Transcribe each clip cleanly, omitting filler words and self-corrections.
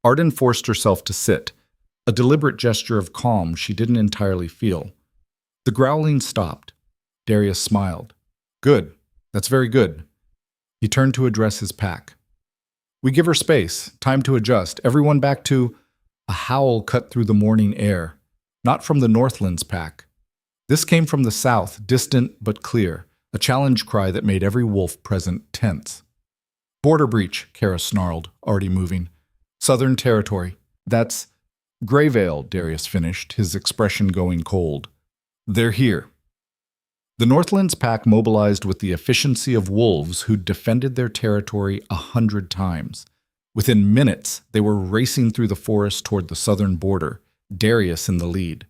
Arden forced herself to sit, a deliberate gesture of calm she didn't entirely feel. The growling stopped. Darius smiled. Good. That's very good. He turned to address his pack. We give her space, time to adjust, everyone back to... A howl cut through the morning air, not from the Northlands pack. This came from the south, distant but clear, a challenge cry that made every wolf present tense. Border breach, Kara snarled, already moving. Southern territory. That's... Greyvale, Darius finished, his expression going cold. They're here. The Northlands pack mobilized with the efficiency of wolves who'd defended their territory 100 times. Within minutes, they were racing through the forest toward the southern border, Darius in the lead.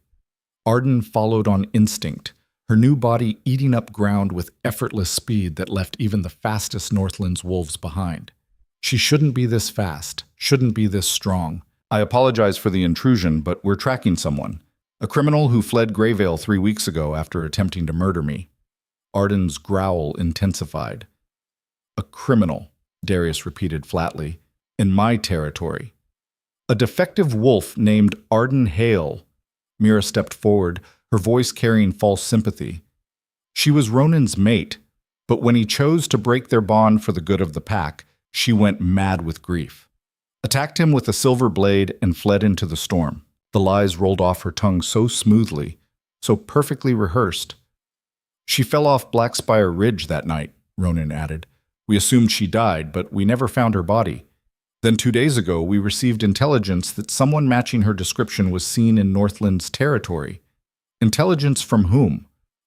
Arden followed on instinct, her new body eating up ground with effortless speed that left even the fastest Northlands wolves behind. She shouldn't be this fast, shouldn't be this strong. I apologize for the intrusion, but we're tracking someone. A criminal who fled Greyvale 3 weeks ago after attempting to murder me. Arden's growl intensified. A criminal, Darius repeated flatly. In my territory. A defective wolf named Arden Hale. Mira stepped forward, her voice carrying false sympathy. She was Ronan's mate, but when he chose to break their bond for the good of the pack, she went mad with grief. Attacked him with a silver blade and fled into the storm. The lies rolled off her tongue so smoothly, so perfectly rehearsed. She fell off Blackspire Ridge that night, Ronan added. We assumed she died, but we never found her body. Then 2 days ago, we received intelligence that someone matching her description was seen in Northland's territory. Intelligence from whom?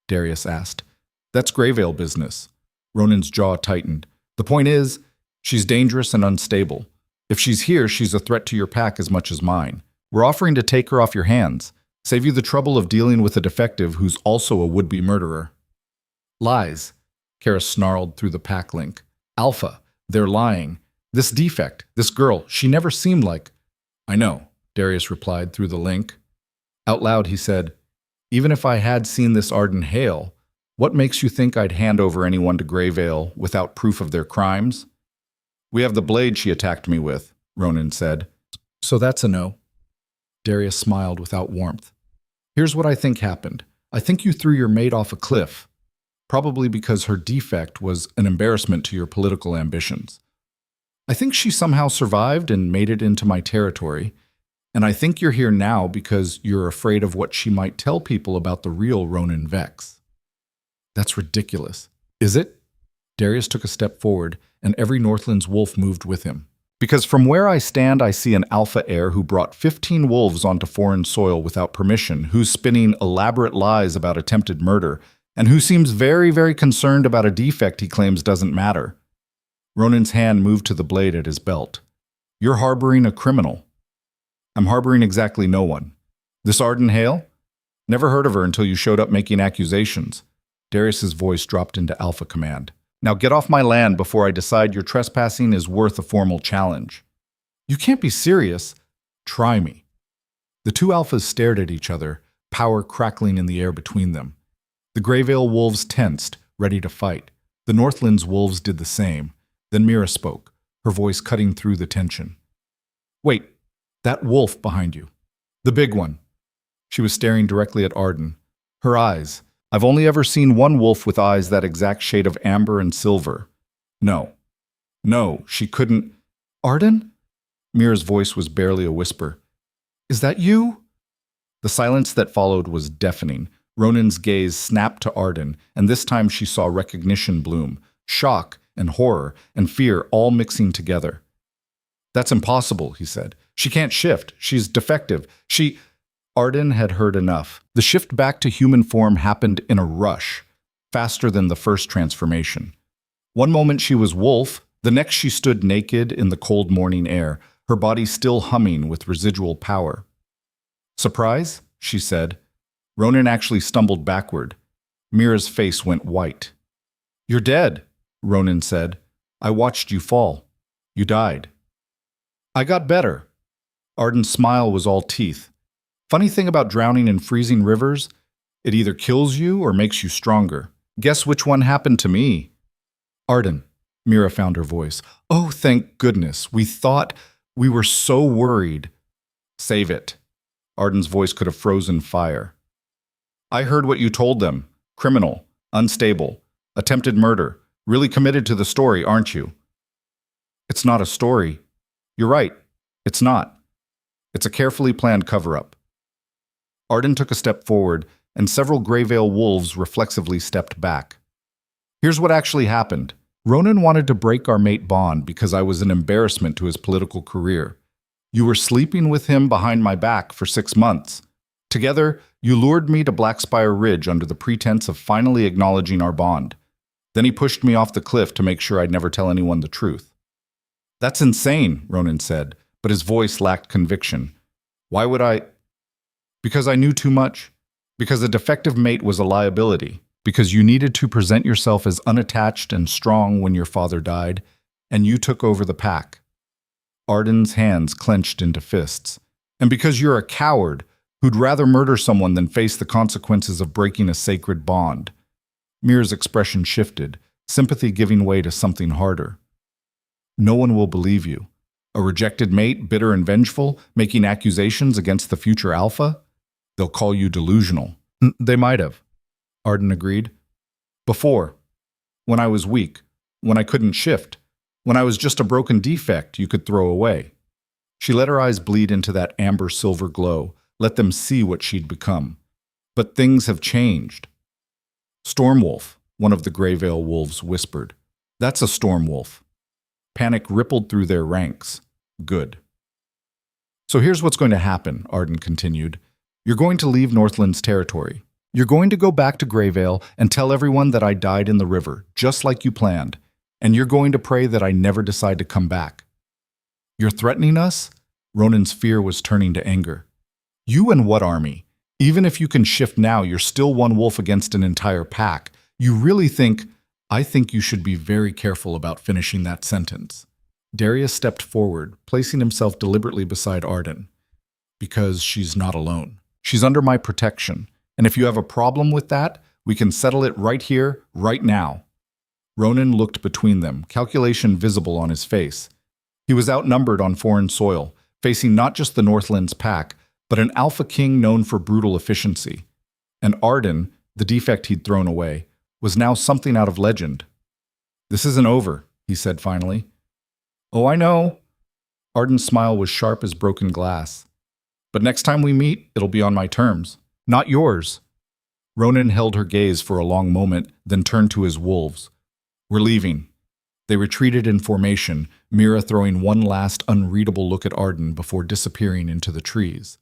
Darius asked. That's Greyvale business. Ronan's jaw tightened. The point is, she's dangerous and unstable. If she's here, she's a threat to your pack as much as mine. We're offering to take her off your hands, save you the trouble of dealing with a defective who's also a would-be murderer. Lies, Kara snarled through the pack link. Alpha, they're lying. This defect, this girl, she never seemed like... I know, Darius replied through the link. Out loud he said, even if I had seen this Arden Hale, what makes you think I'd hand over anyone to Greyvale without proof of their crimes? We have the blade she attacked me with, Ronan said. So that's a no. Darius smiled without warmth. Here's what I think happened. I think you threw your mate off a cliff, probably because her defect was an embarrassment to your political ambitions. I think she somehow survived and made it into my territory, and I think you're here now because you're afraid of what she might tell people about the real Ronan Vex. That's ridiculous. Is it? Darius took a step forward, and every Northlands wolf moved with him. Because from where I stand, I see an alpha heir who brought 15 wolves onto foreign soil without permission, who's spinning elaborate lies about attempted murder, and who seems very, very concerned about a defect he claims doesn't matter. Ronan's hand moved to the blade at his belt. You're harboring a criminal. I'm harboring exactly no one. This Arden Hale? Never heard of her until you showed up making accusations. Darius's voice dropped into alpha command. Now get off my land before I decide your trespassing is worth a formal challenge. You can't be serious. Try me. The two alphas stared at each other, power crackling in the air between them. The Greyvale wolves tensed, ready to fight. The Northlands wolves did the same. Then Mira spoke, her voice cutting through the tension. Wait, that wolf behind you. The big one. She was staring directly at Arden. Her eyes. I've only ever seen one wolf with eyes that exact shade of amber and silver. No. No, she couldn't. Arden? Mira's voice was barely a whisper. Is that you? The silence that followed was deafening. Ronan's gaze snapped to Arden, and this time she saw recognition bloom, shock and horror and fear all mixing together. That's impossible, he said. She can't shift. She's defective. Arden had heard enough. The shift back to human form happened in a rush, faster than the first transformation. One moment she was wolf, the next she stood naked in the cold morning air, her body still humming with residual power. Surprise? She said. Ronan actually stumbled backward. Mira's face went white. You're dead, Ronan said. I watched you fall. You died. I got better. Arden's smile was all teeth. Funny thing about drowning in freezing rivers, it either kills you or makes you stronger. Guess which one happened to me? Arden, Mira found her voice. Oh, thank goodness. We thought We were so worried. Save it. Arden's voice could have frozen fire. I heard what you told them. Criminal, unstable, attempted murder. Really committed to the story, aren't you? It's not a story. You're right. It's not. It's a carefully planned cover-up. Arden took a step forward, and several Greyvale wolves reflexively stepped back. Here's what actually happened. Ronan wanted to break our mate bond because I was an embarrassment to his political career. You were sleeping with him behind my back for 6 months. Together, you lured me to Blackspire Ridge under the pretense of finally acknowledging our bond. Then he pushed me off the cliff to make sure I'd never tell anyone the truth. That's insane, Ronan said, but his voice lacked conviction. Why would I? Because I knew too much. Because a defective mate was a liability. Because you needed to present yourself as unattached and strong when your father died, and you took over the pack. Arden's hands clenched into fists. And because you're a coward who'd rather murder someone than face the consequences of breaking a sacred bond. Mir's expression shifted, sympathy giving way to something harder. No one will believe you. A rejected mate, bitter and vengeful, making accusations against the future alpha? They'll call you delusional. They might have, Arden agreed. Before. When I was weak. When I couldn't shift. When I was just a broken defect you could throw away. She let her eyes bleed into that amber-silver glow, let them see what she'd become. But things have changed. Stormwolf, one of the Greyvale wolves whispered. That's a Stormwolf. Panic rippled through their ranks. Good. So here's what's going to happen, Arden continued. You're going to leave Northland's territory. You're going to go back to Greyvale and tell everyone that I died in the river, just like you planned. And you're going to pray that I never decide to come back. You're threatening us? Ronan's fear was turning to anger. You and what army? Even if you can shift now, you're still one wolf against an entire pack. You really think... I think you should be very careful about finishing that sentence. Darius stepped forward, placing himself deliberately beside Arden. Because she's not alone. She's under my protection. And if you have a problem with that, we can settle it right here, right now. Ronan looked between them, calculation visible on his face. He was outnumbered on foreign soil, facing not just the Northland's pack, but an alpha king known for brutal efficiency. And Arden, the defect he'd thrown away, was now something out of legend. This isn't over, he said finally. Oh, I know. Arden's smile was sharp as broken glass. But next time we meet, it'll be on my terms, not yours. Ronan held her gaze for a long moment, then turned to his wolves. We're leaving. They retreated in formation, Mira throwing one last unreadable look at Arden before disappearing into the trees.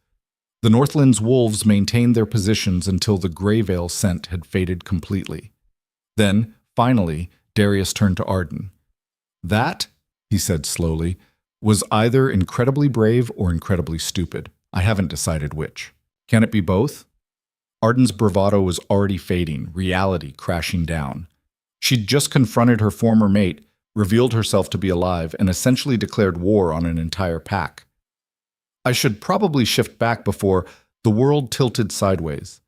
The Northland's wolves maintained their positions until the Greyvale scent had faded completely. Then, finally, Darius turned to Arden. That, he said slowly, was either incredibly brave or incredibly stupid. I haven't decided which. Can it be both? Arden's bravado was already fading, reality crashing down. She'd just confronted her former mate, revealed herself to be alive, and essentially declared war on an entire pack. I should probably shift back before the world tilted sideways.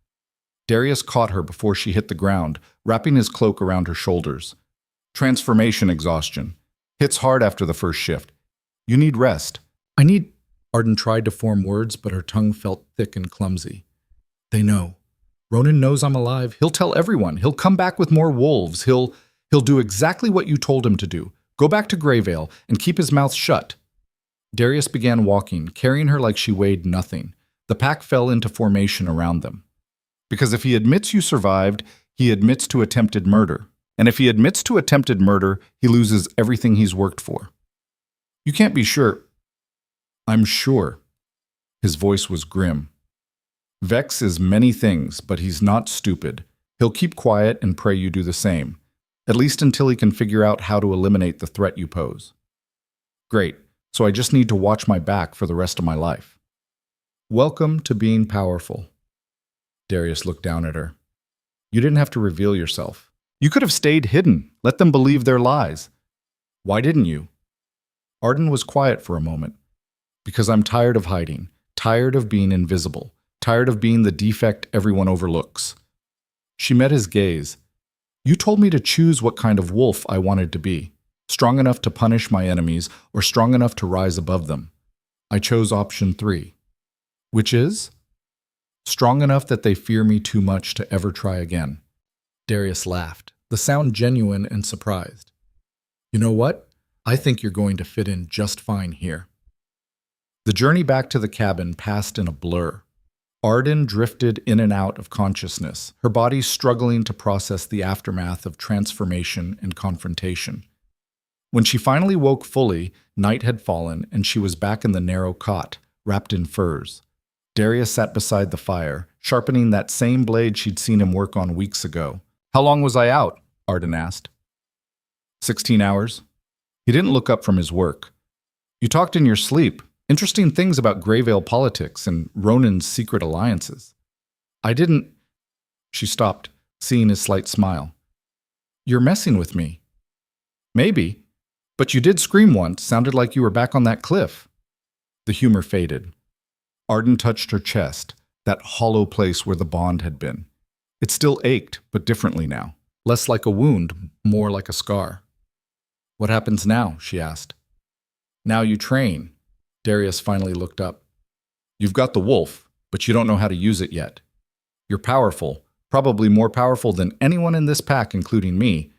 Darius caught her before she hit the ground, wrapping his cloak around her shoulders. Transformation exhaustion. Hits hard after the first shift. You need rest. I need... Arden tried to form words, but her tongue felt thick and clumsy. They know. Ronan knows I'm alive. He'll tell everyone. He'll come back with more wolves. He'll do exactly what you told him to do. Go back to Greyvale and keep his mouth shut. Darius began walking, carrying her like she weighed nothing. The pack fell into formation around them. Because if he admits you survived, he admits to attempted murder. And if he admits to attempted murder, he loses everything he's worked for. You can't be sure. I'm sure. His voice was grim. Vex is many things, but he's not stupid. He'll keep quiet and pray you do the same, at least until he can figure out how to eliminate the threat you pose. Great, so I just need to watch my back for the rest of my life. Welcome to being powerful. Darius looked down at her. You didn't have to reveal yourself. You could have stayed hidden, let them believe their lies. Why didn't you? Arden was quiet for a moment. Because I'm tired of hiding, tired of being invisible, tired of being the defect everyone overlooks. She met his gaze. You told me to choose what kind of wolf I wanted to be, strong enough to punish my enemies or strong enough to rise above them. I chose option 3, which is strong enough that they fear me too much to ever try again. Darius laughed, the sound genuine and surprised. You know what? I think you're going to fit in just fine here. The journey back to the cabin passed in a blur. Arden drifted in and out of consciousness, her body struggling to process the aftermath of transformation and confrontation. When she finally woke fully, night had fallen and she was back in the narrow cot, wrapped in furs. Darius sat beside the fire, sharpening that same blade she'd seen him work on weeks ago. How long was I out? Arden asked. 16 hours. He didn't look up from his work. You talked in your sleep. Interesting things about Greyvale politics and Ronan's secret alliances. I didn't... She stopped, seeing his slight smile. You're messing with me. Maybe. But you did scream once, sounded like you were back on that cliff. The humor faded. Arden touched her chest, that hollow place where the bond had been. It still ached, but differently now. Less like a wound, more like a scar. What happens now? She asked. Now you train. Darius finally looked up. You've got the wolf, but you don't know how to use it yet. You're powerful, probably more powerful than anyone in this pack, including me,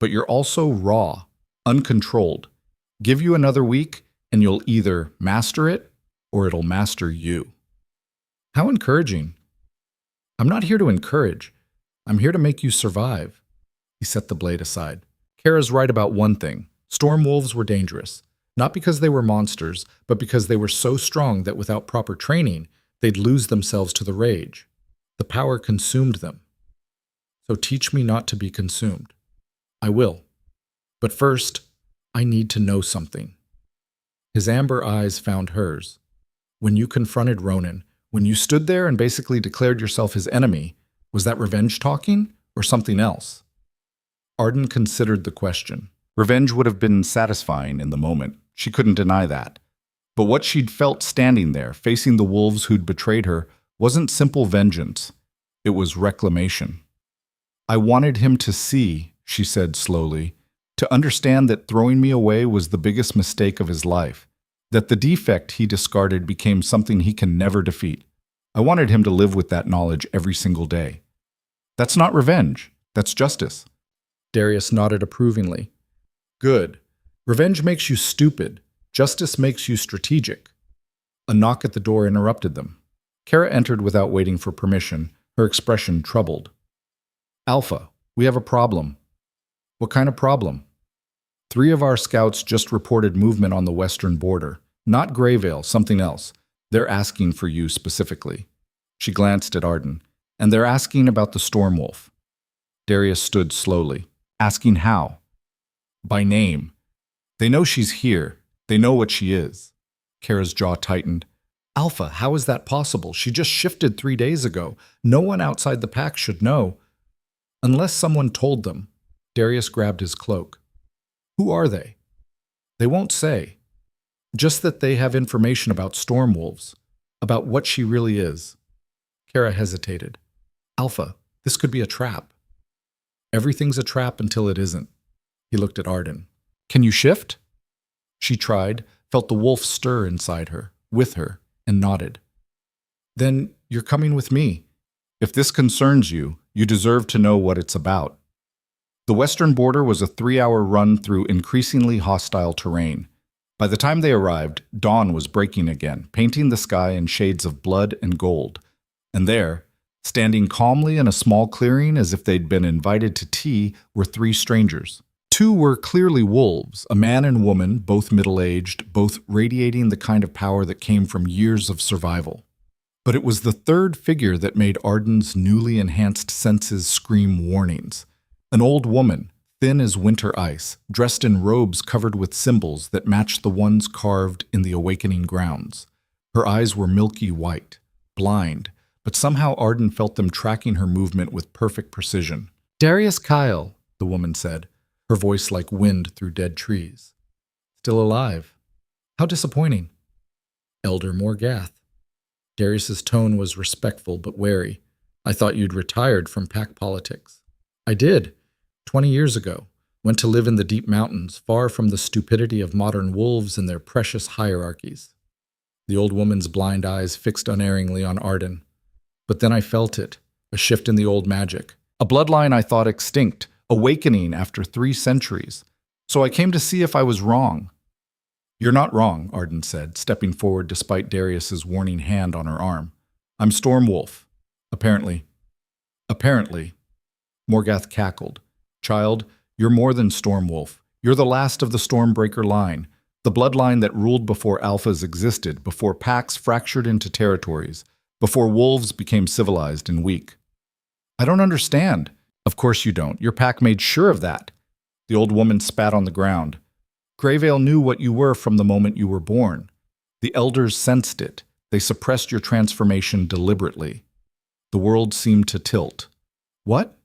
but you're also raw, uncontrolled. Give you another week, and you'll either master it, or it'll master you. How encouraging. I'm not here to encourage. I'm here to make you survive. He set the blade aside. Kara's right about one thing. Storm wolves were dangerous. Not because they were monsters, but because they were so strong that without proper training, they'd lose themselves to the rage. The power consumed them. So teach me not to be consumed. I will. But first, I need to know something. His amber eyes found hers. When you confronted Ronan, when you stood there and basically declared yourself his enemy, was that revenge talking or something else? Arden considered the question. Revenge would have been satisfying in the moment. She couldn't deny that. But what she'd felt standing there, facing the wolves who'd betrayed her, wasn't simple vengeance. It was reclamation. I wanted him to see, she said slowly, to understand that throwing me away was the biggest mistake of his life, that the defect he discarded became something he can never defeat. I wanted him to live with that knowledge every single day. That's not revenge. That's justice. Darius nodded approvingly. Good. Revenge makes you stupid. Justice makes you strategic. A knock at the door interrupted them. Kara entered without waiting for permission, her expression troubled. Alpha, we have a problem. What kind of problem? 3 of our scouts just reported movement on the western border. Not Greyvale, something else. They're asking for you specifically. She glanced at Arden. And they're asking about the Stormwolf. Darius stood slowly. Asking how? By name. They know she's here. They know what she is. Kara's jaw tightened. Alpha, how is that possible? She just shifted 3 days ago. No one outside the pack should know. Unless someone told them. Darius grabbed his cloak. Who are they? They won't say. Just that they have information about Stormwolves, about what she really is. Kara hesitated. Alpha, this could be a trap. Everything's a trap until it isn't. He looked at Arden. Can you shift? She tried, felt the wolf stir inside her, with her, and nodded. Then you're coming with me. If this concerns you, you deserve to know what it's about. The western border was a 3-hour run through increasingly hostile terrain. By the time they arrived, dawn was breaking again, painting the sky in shades of blood and gold. And there, standing calmly in a small clearing as if they'd been invited to tea, were 3 strangers. 2 were clearly wolves, a man and woman, both middle-aged, both radiating the kind of power that came from years of survival. But it was the 3rd figure that made Arden's newly enhanced senses scream warnings. An old woman, thin as winter ice, dressed in robes covered with symbols that matched the ones carved in the awakening grounds. Her eyes were milky white, blind, but somehow Arden felt them tracking her movement with perfect precision. Darius Kyle, the woman said, her voice like wind through dead trees. Still alive. How disappointing. Elder Morgath. Darius's tone was respectful but wary. I thought you'd retired from pack politics. I did. 20 years ago. Went to live in the deep mountains, far from the stupidity of modern wolves and their precious hierarchies. The old woman's blind eyes fixed unerringly on Arden. But then I felt it, a shift in the old magic. A bloodline I thought extinct, awakening after 3 centuries. So I came to see if I was wrong. You're not wrong, Arden said, stepping forward despite Darius's warning hand on her arm. I'm Stormwolf. Apparently. Morgath cackled. Child, you're more than Stormwolf. You're the last of the Stormbreaker line, the bloodline that ruled before alphas existed, before packs fractured into territories, before wolves became civilized and weak. I don't understand. Of course you don't. Your pack made sure of that. The old woman spat on the ground. Greyvale knew what you were from the moment you were born. The elders sensed it. They suppressed your transformation deliberately. The world seemed to tilt. What?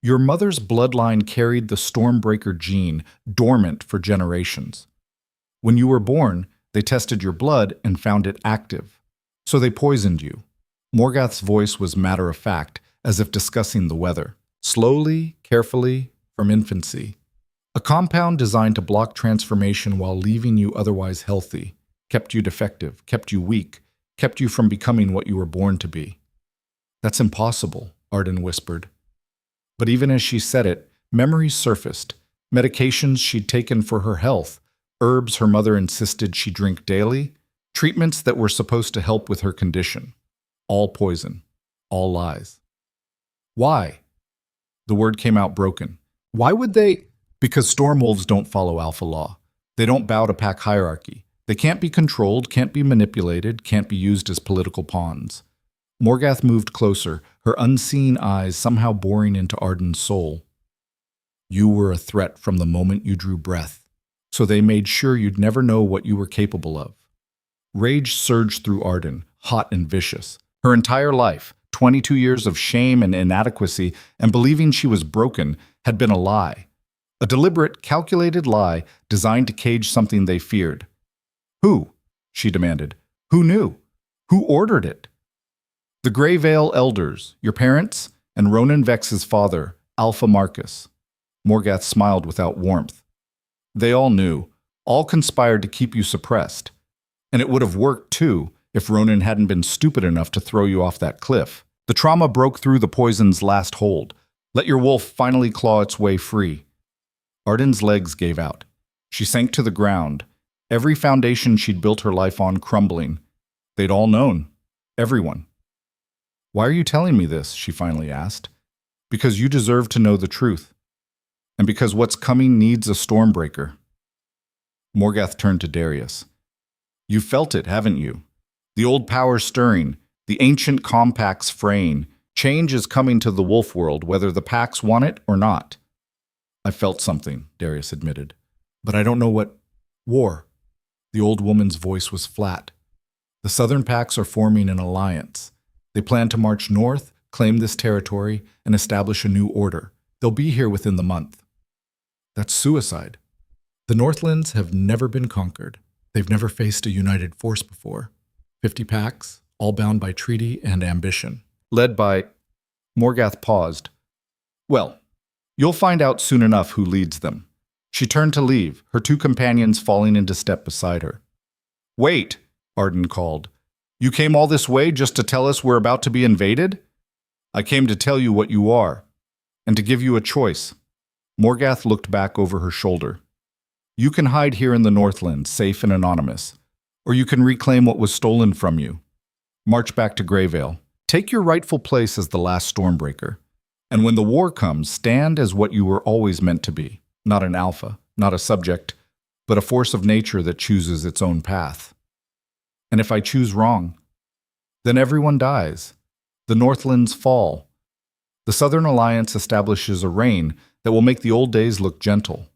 Your mother's bloodline carried the Stormbreaker gene, dormant for generations. When you were born, they tested your blood and found it active. So they poisoned you. Morgath's voice was matter-of-fact, as if discussing the weather. Slowly, carefully, from infancy. A compound designed to block transformation while leaving you otherwise healthy, kept you defective, kept you weak, kept you from becoming what you were born to be. That's impossible, Arden whispered. But even as she said it, memories surfaced, medications she'd taken for her health, herbs her mother insisted she drink daily, treatments that were supposed to help with her condition. All poison, all lies. Why? The word came out broken. Why would they? Because Stormwolves don't follow alpha law. They don't bow to pack hierarchy. They can't be controlled, can't be manipulated, can't be used as political pawns. Morgath moved closer, her unseen eyes somehow boring into Arden's soul. You were a threat from the moment you drew breath, so they made sure you'd never know what you were capable of. Rage surged through Arden, hot and vicious. Her entire life, 22 years of shame and inadequacy and believing she was broken, had been a lie. A deliberate, calculated lie designed to cage something they feared. Who? She demanded. Who knew? Who ordered it? The Greyvale elders, your parents, and Ronan Vex's father, Alpha Marcus. Morgath smiled without warmth. They all knew, all conspired to keep you suppressed. And it would have worked, too, if Ronan hadn't been stupid enough to throw you off that cliff. The trauma broke through the poison's last hold. Let your wolf finally claw its way free. Arden's legs gave out. She sank to the ground, every foundation she'd built her life on crumbling. They'd all known. Everyone. Why are you telling me this? She finally asked. Because you deserve to know the truth. And because what's coming needs a Stormbreaker. Morgath turned to Darius. You felt it, haven't you? The old power stirring, the ancient compacts fraying. Change is coming to the wolf world, whether the packs want it or not. I felt something, Darius admitted. But I don't know what... War. The old woman's voice was flat. The southern packs are forming an alliance. They plan to march north, claim this territory, and establish a new order. They'll be here within the month. That's suicide. The Northlands have never been conquered. They've never faced a united force before. 50 packs, all bound by treaty and ambition. Led by... Morgath paused. Well, you'll find out soon enough who leads them. She turned to leave, her 2 companions falling into step beside her. Wait, Arden called. You came all this way just to tell us we're about to be invaded? I came to tell you what you are, and to give you a choice. Morgath looked back over her shoulder. You can hide here in the Northlands, safe and anonymous, or you can reclaim what was stolen from you. March back to Greyvale. Take your rightful place as the last Stormbreaker. And when the war comes, stand as what you were always meant to be. Not an alpha, not a subject, but a force of nature that chooses its own path. And if I choose wrong, then everyone dies. The Northlands fall. The Southern Alliance establishes a reign that will make the old days look gentle.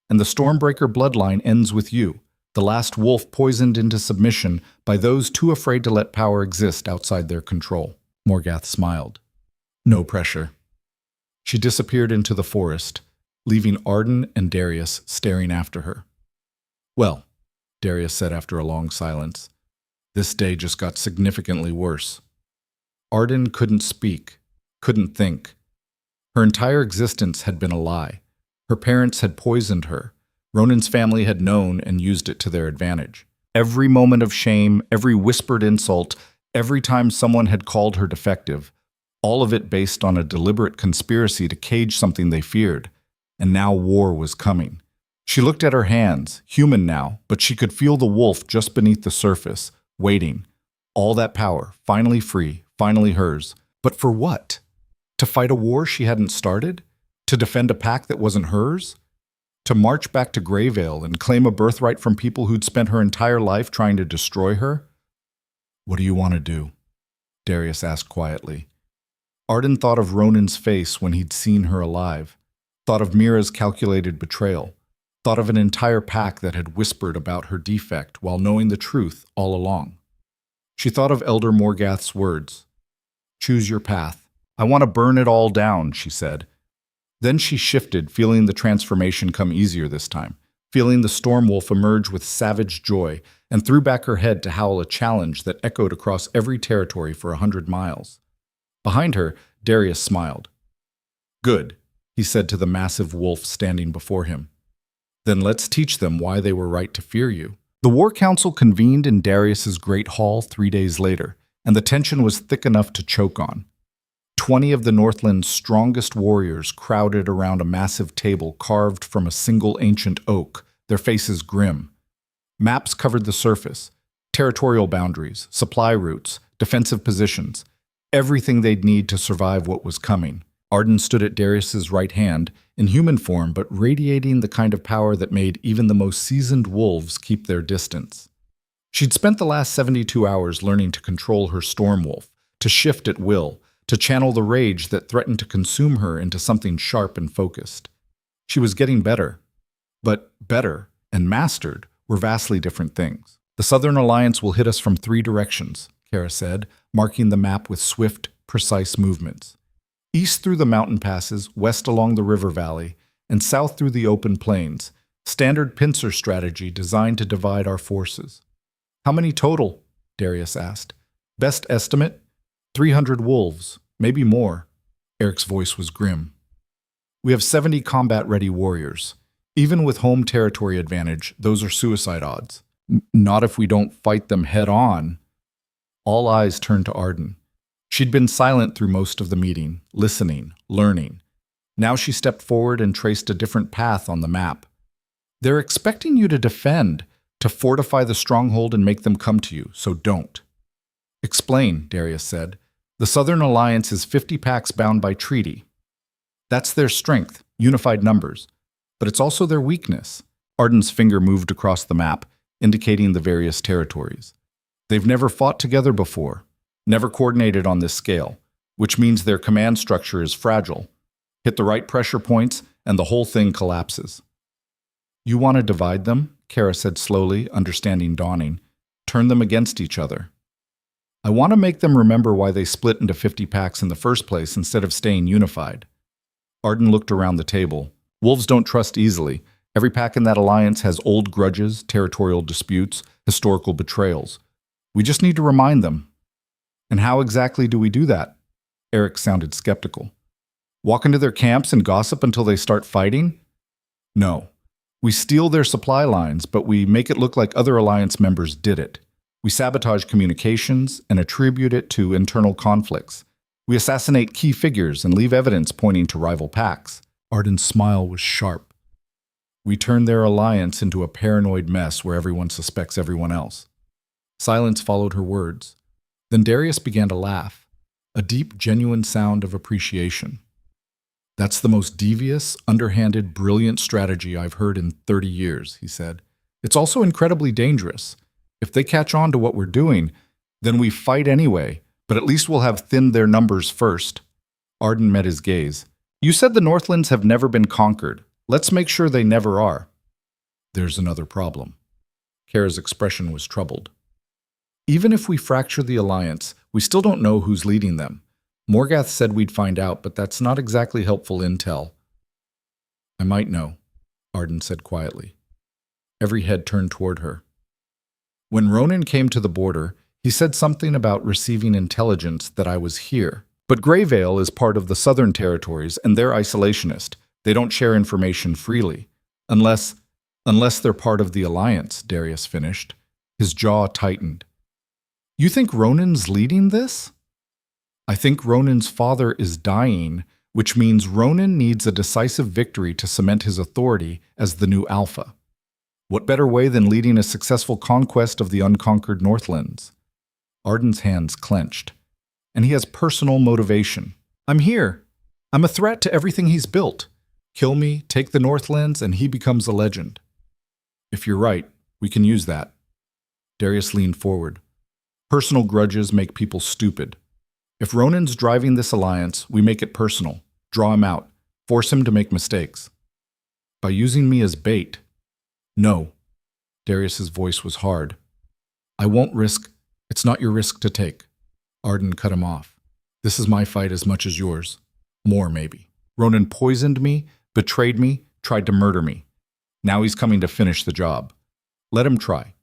And the Stormbreaker bloodline ends with you, the last wolf poisoned into submission by those too afraid to let power exist outside their control. Morgath smiled. No pressure. She disappeared into the forest, leaving Arden and Darius staring after her. Well, Darius said after a long silence, this day just got significantly worse. Arden couldn't speak, couldn't think. Her entire existence had been a lie. Her parents had poisoned her. Ronan's family had known and used it to their advantage. Every moment of shame, every whispered insult, every time someone had called her defective, all of it based on a deliberate conspiracy to cage something they feared. And now war was coming. She looked at her hands, human now, but she could feel the wolf just beneath the surface, waiting. All that power, finally free, finally hers. But for what? To fight a war she hadn't started? To defend a pack that wasn't hers? To march back to Greyvale and claim a birthright from people who'd spent her entire life trying to destroy her? "What do you want to do?" Darius asked quietly. Arden thought of Ronan's face when he'd seen her alive, thought of Mira's calculated betrayal, thought of an entire pack that had whispered about her defect while knowing the truth all along. She thought of Elder Morgath's words. "Choose your path. I want to burn it all down," she said. Then she shifted, feeling the transformation come easier this time, feeling the Stormwolf emerge with savage joy, and threw back her head to howl a challenge that echoed across every territory for 100 miles. Behind her, Darius smiled. "Good," he said to the massive wolf standing before him. "Then let's teach them why they were right to fear you." The War Council convened in Darius's Great Hall 3 days later, and the tension was thick enough to choke on. 20 of the Northland's strongest warriors crowded around a massive table carved from a single ancient oak, their faces grim. Maps covered the surface, territorial boundaries, supply routes, defensive positions, everything they'd need to survive what was coming. Arden stood at Darius's right hand, in human form but radiating the kind of power that made even the most seasoned wolves keep their distance. She'd spent the last 72 hours learning to control her Stormwolf, to shift at will, to channel the rage that threatened to consume her into something sharp and focused. She was getting better. But better and mastered were vastly different things. "The Southern Alliance will hit us from 3 directions," Kara said, marking the map with swift, precise movements. "East through the mountain passes, west along the river valley, and south through the open plains. Standard pincer strategy designed to divide our forces." "How many total?" Darius asked. "Best estimate? 300 wolves, maybe more." Eric's voice was grim. "We have 70 combat-ready warriors. Even with home territory advantage, those are suicide odds. Not if we don't fight them head-on." All eyes turned to Arden. She'd been silent through most of the meeting, listening, learning. Now she stepped forward and traced a different path on the map. "They're expecting you to defend, to fortify the stronghold and make them come to you, so don't." "Explain," Darius said. "The Southern Alliance is 50 packs bound by treaty. That's their strength, unified numbers. But it's also their weakness." Arden's finger moved across the map, indicating the various territories. "They've never fought together before, never coordinated on this scale, which means their command structure is fragile. Hit the right pressure points, and the whole thing collapses." "You want to divide them?" Kara said slowly, understanding dawning. "Turn them against each other." "I want to make them remember why they split into 50 packs in the first place instead of staying unified." Arden looked around the table. Wolves don't trust easily. Every pack in that alliance has old grudges, territorial disputes, historical betrayals. We just need to remind them. "And how exactly do we do that?" Eric sounded skeptical. "Walk into their camps and gossip until they start fighting?" "No. We steal their supply lines, but we make it look like other alliance members did it. We sabotage communications and attribute it to internal conflicts. We assassinate key figures and leave evidence pointing to rival packs." Arden's smile was sharp. "We turn their alliance into a paranoid mess where everyone suspects everyone else." Silence followed her words. Then Darius began to laugh, a deep, genuine sound of appreciation. "That's the most devious, underhanded, brilliant strategy I've heard in 30 years, he said. "It's also incredibly dangerous. If they catch on to what we're doing, then we fight anyway, but at least we'll have thinned their numbers first." Arden met his gaze. "You said the Northlands have never been conquered. Let's make sure they never are." "There's another problem." Kara's expression was troubled. "Even if we fracture the alliance, we still don't know who's leading them. Morgath said we'd find out, but that's not exactly helpful intel." "I might know," Arden said quietly. Every head turned toward her. "When Ronan came to the border, he said something about receiving intelligence that I was here. But Greyvale is part of the Southern Territories, and they're isolationist. They don't share information freely. Unless they're part of the Alliance," Darius finished. His jaw tightened. You think Ronan's leading this? I think Ronan's father is dying, which means Ronan needs a decisive victory to cement his authority as the new alpha. What better way than leading a successful conquest of the unconquered Northlands? Arden's hands clenched. And he has personal motivation. I'm here. I'm a threat to everything he's built. Kill me, take the Northlands, and he becomes a legend. If you're right, we can use that. Darius leaned forward. Personal grudges make people stupid. If Ronan's driving this alliance, we make it personal. Draw him out. Force him to make mistakes. By using me as bait. No. Darius's voice was hard. I won't risk. It's not your risk to take. Arden cut him off. This is my fight as much as yours. More, maybe. Ronan poisoned me, betrayed me, tried to murder me. Now he's coming to finish the job. Let him try.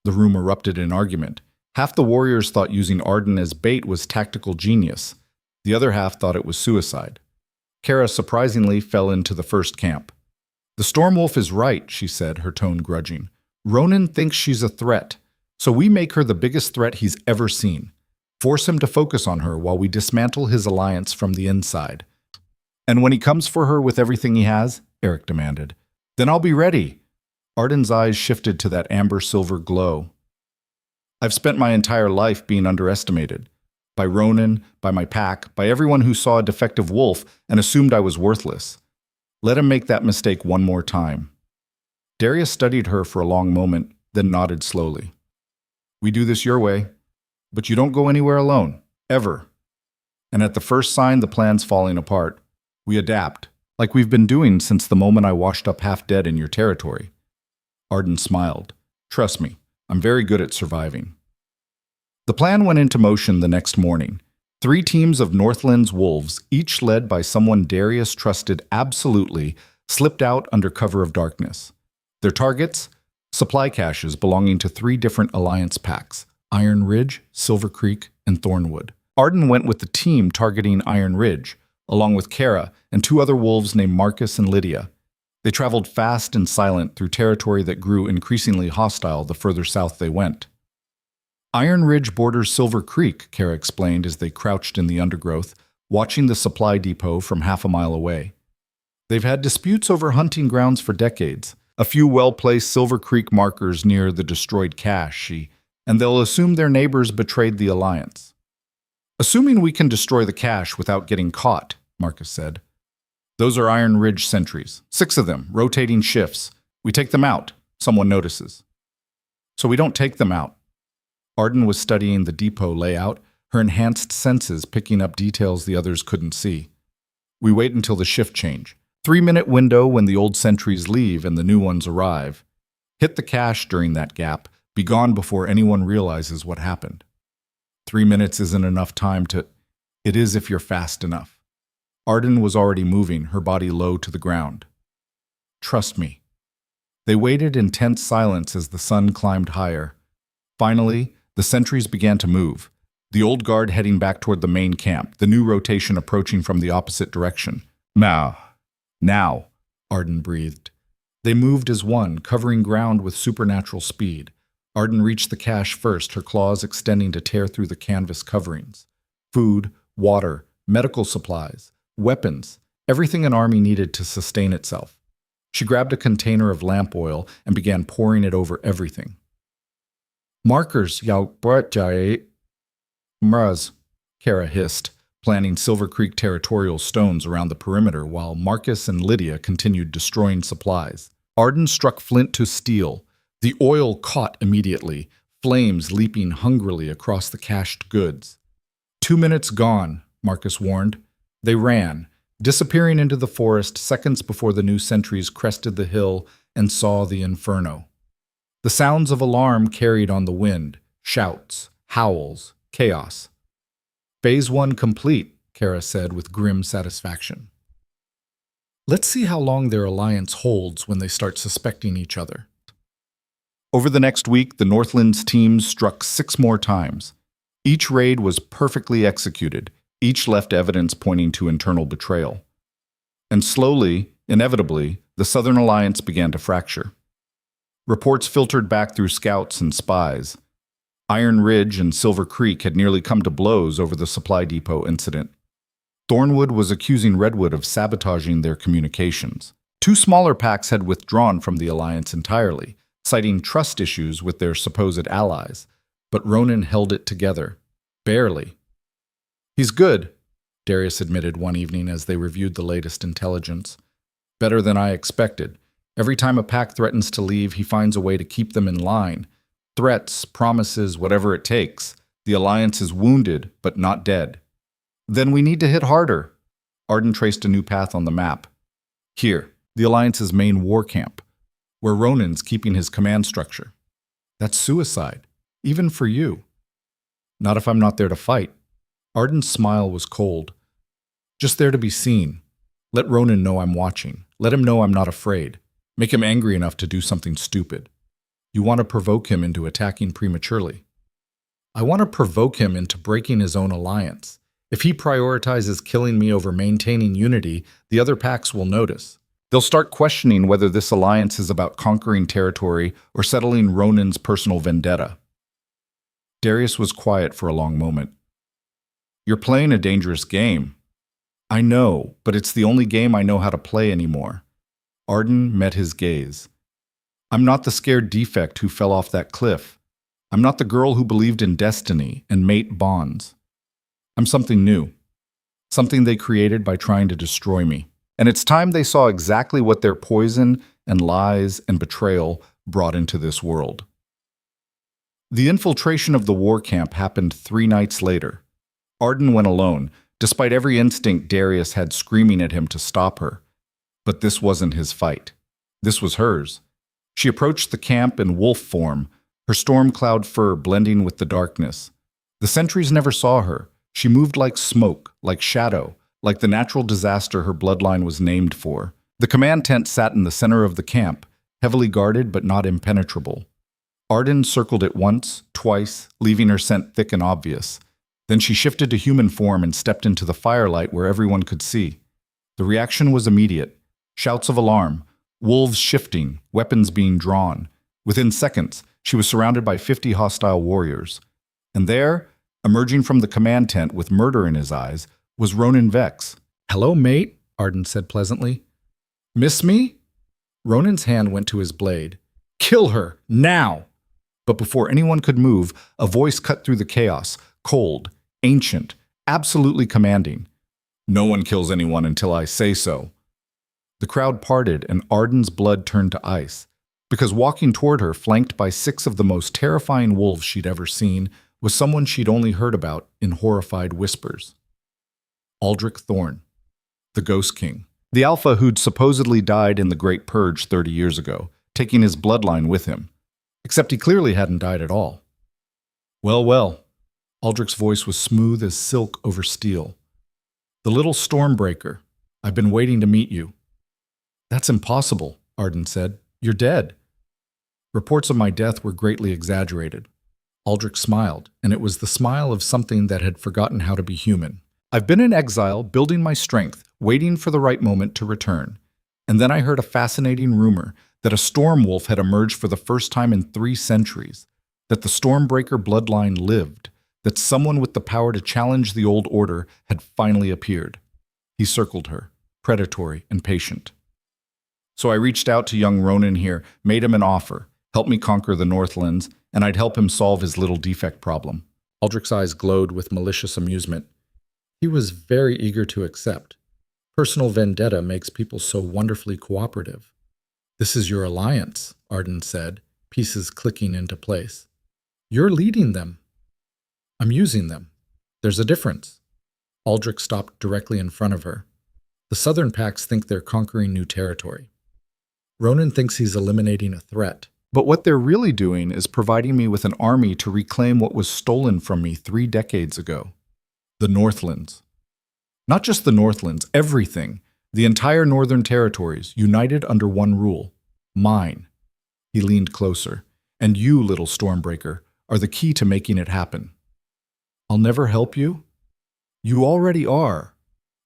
The room erupted in argument. Half the warriors thought using Arden as bait was tactical genius. The other half thought it was suicide. Kara surprisingly fell into the first camp. The Stormwolf is right, she said, her tone grudging. Ronan thinks she's a threat, so we make her the biggest threat he's ever seen. Force him to focus on her while we dismantle his alliance from the inside. And when he comes for her with everything he has, Eric demanded, then I'll be ready. Arden's eyes shifted to that amber-silver glow. I've spent my entire life being underestimated. By Ronan, by my pack, by everyone who saw a defective wolf and assumed I was worthless. Let him make that mistake one more time. Darius studied her for a long moment, then nodded slowly. We do this your way, but you don't go anywhere alone, ever. And at the first sign the plan's falling apart, we adapt, like we've been doing since the moment I washed up half dead in your territory. Arden smiled. Trust me, I'm very good at surviving. The plan went into motion the next morning. 3 teams of Northland's wolves, each led by someone Darius trusted absolutely, slipped out under cover of darkness. Their targets? Supply caches belonging to 3 different alliance packs, Iron Ridge, Silver Creek, and Thornwood. Arden went with the team targeting Iron Ridge, along with Kara and 2 other wolves named Marcus and Lydia. They traveled fast and silent through territory that grew increasingly hostile the further south they went. Iron Ridge borders Silver Creek, Kara explained as they crouched in the undergrowth, watching the supply depot from half a mile away. They've had disputes over hunting grounds for decades, a few well-placed Silver Creek markers near the destroyed cache, and they'll assume their neighbors betrayed the alliance. Assuming we can destroy the cache without getting caught, Marcus said. Those are Iron Ridge sentries, 6 of them, rotating shifts. We take them out. Someone notices. So we don't take them out. Arden was studying the depot layout, her enhanced senses picking up details the others couldn't see. We wait until the shift change. 3-minute window when the old sentries leave and the new ones arrive. Hit the cache during that gap. Be gone before anyone realizes what happened. 3 minutes isn't enough time to... It is if you're fast enough. Arden was already moving, her body low to the ground. Trust me. They waited in tense silence as the sun climbed higher. Finally, the sentries began to move, the old guard heading back toward the main camp, the new rotation approaching from the opposite direction. Now, Arden breathed. They moved as one, covering ground with supernatural speed. Arden reached the cache first, her claws extending to tear through the canvas coverings. Food, water, medical supplies, weapons, everything an army needed to sustain itself. She grabbed a container of lamp oil and began pouring it over everything. Markers, Mraz, Kara hissed, planting Silver Creek territorial stones around the perimeter while Marcus and Lydia continued destroying supplies. Arden struck flint to steel. The oil caught immediately, flames leaping hungrily across the cached goods. 2 minutes gone, Marcus warned. They ran, disappearing into the forest seconds before the new sentries crested the hill and saw the inferno. The sounds of alarm carried on the wind, shouts, howls, chaos. Phase 1 complete, Kara said with grim satisfaction. Let's see how long their alliance holds when they start suspecting each other. Over the next week, the Northlands teams struck 6 more times. Each raid was perfectly executed. Each left evidence pointing to internal betrayal. And slowly, inevitably, the Southern Alliance began to fracture. Reports filtered back through scouts and spies. Iron Ridge and Silver Creek had nearly come to blows over the supply depot incident. Thornwood was accusing Redwood of sabotaging their communications. Two smaller packs had withdrawn from the alliance entirely, citing trust issues with their supposed allies, but Ronan held it together. Barely. "He's good," Darius admitted one evening as they reviewed the latest intelligence. "Better than I expected. Every time a pack threatens to leave, he finds a way to keep them in line. Threats, promises, whatever it takes. The alliance is wounded, but not dead." "Then we need to hit harder." Arden traced a new path on the map. "Here, the alliance's main war camp, where Ronan's keeping his command structure. That's suicide, even for you." "Not if I'm not there to fight." Arden's smile was cold. "Just there to be seen. Let Ronan know I'm watching. Let him know I'm not afraid. Make him angry enough to do something stupid. You want to provoke him into attacking prematurely." "I want to provoke him into breaking his own alliance. If he prioritizes killing me over maintaining unity, the other packs will notice. They'll start questioning whether this alliance is about conquering territory or settling Ronan's personal vendetta." Darius was quiet for a long moment. "You're playing a dangerous game." "I know, but it's the only game I know how to play anymore." Arden met his gaze. "I'm not the scared defect who fell off that cliff. I'm not the girl who believed in destiny and mate bonds. I'm something new. Something they created by trying to destroy me. And it's time they saw exactly what their poison and lies and betrayal brought into this world." The infiltration of the war camp happened 3 nights later. Arden went alone, despite every instinct Darius had screaming at him to stop her. But this wasn't his fight. This was hers. She approached the camp in wolf form, her storm cloud fur blending with the darkness. The sentries never saw her. She moved like smoke, like shadow, like the natural disaster her bloodline was named for. The command tent sat in the center of the camp, heavily guarded but not impenetrable. Arden circled it once, twice, leaving her scent thick and obvious. Then she shifted to human form and stepped into the firelight where everyone could see. The reaction was immediate. Shouts of alarm, wolves shifting, weapons being drawn. Within seconds, she was surrounded by 50 hostile warriors. And there, emerging from the command tent with murder in his eyes, was Ronan Vex. "Hello, mate," Arden said pleasantly. "Miss me?" Ronan's hand went to his blade. "Kill her, now!" But before anyone could move, a voice cut through the chaos, cold, ancient, absolutely commanding. "No one kills anyone until I say so." The crowd parted and Arden's blood turned to ice, because walking toward her, flanked by 6 of the most terrifying wolves she'd ever seen, was someone she'd only heard about in horrified whispers. Aldrich Thorne, the Ghost King, the Alpha who'd supposedly died in the Great Purge 30 years ago, taking his bloodline with him. Except he clearly hadn't died at all. "Well, well." Aldrich's voice was smooth as silk over steel. "The little Stormbreaker. I've been waiting to meet you." "That's impossible," Arden said. "You're dead." Reports of my death were greatly exaggerated. Aldrich smiled, and it was the smile of something that had forgotten how to be human. "I've been in exile, building my strength, waiting for the right moment to return. And then I heard a fascinating rumor that a storm wolf had emerged for the first time in 3 centuries, that the Stormbreaker bloodline lived, that someone with the power to challenge the old order had finally appeared." He circled her, predatory and patient. "So I reached out to young Ronan here, made him an offer, help me conquer the Northlands, and I'd help him solve his little defect problem." Aldrich's eyes glowed with malicious amusement. He was very eager to accept. Personal vendetta makes people so wonderfully cooperative. "This is your alliance," Arden said, pieces clicking into place. "You're leading them. I'm using them. There's a difference." Aldrich stopped directly in front of her. "The Southern Packs think they're conquering new territory. Ronan thinks he's eliminating a threat. But what they're really doing is providing me with an army to reclaim what was stolen from me 3 decades ago. The Northlands. Not just the Northlands, everything. The entire Northern Territories, united under one rule. Mine." He leaned closer. "And you, little Stormbreaker, are the key to making it happen." "I'll never help you?" "You already are."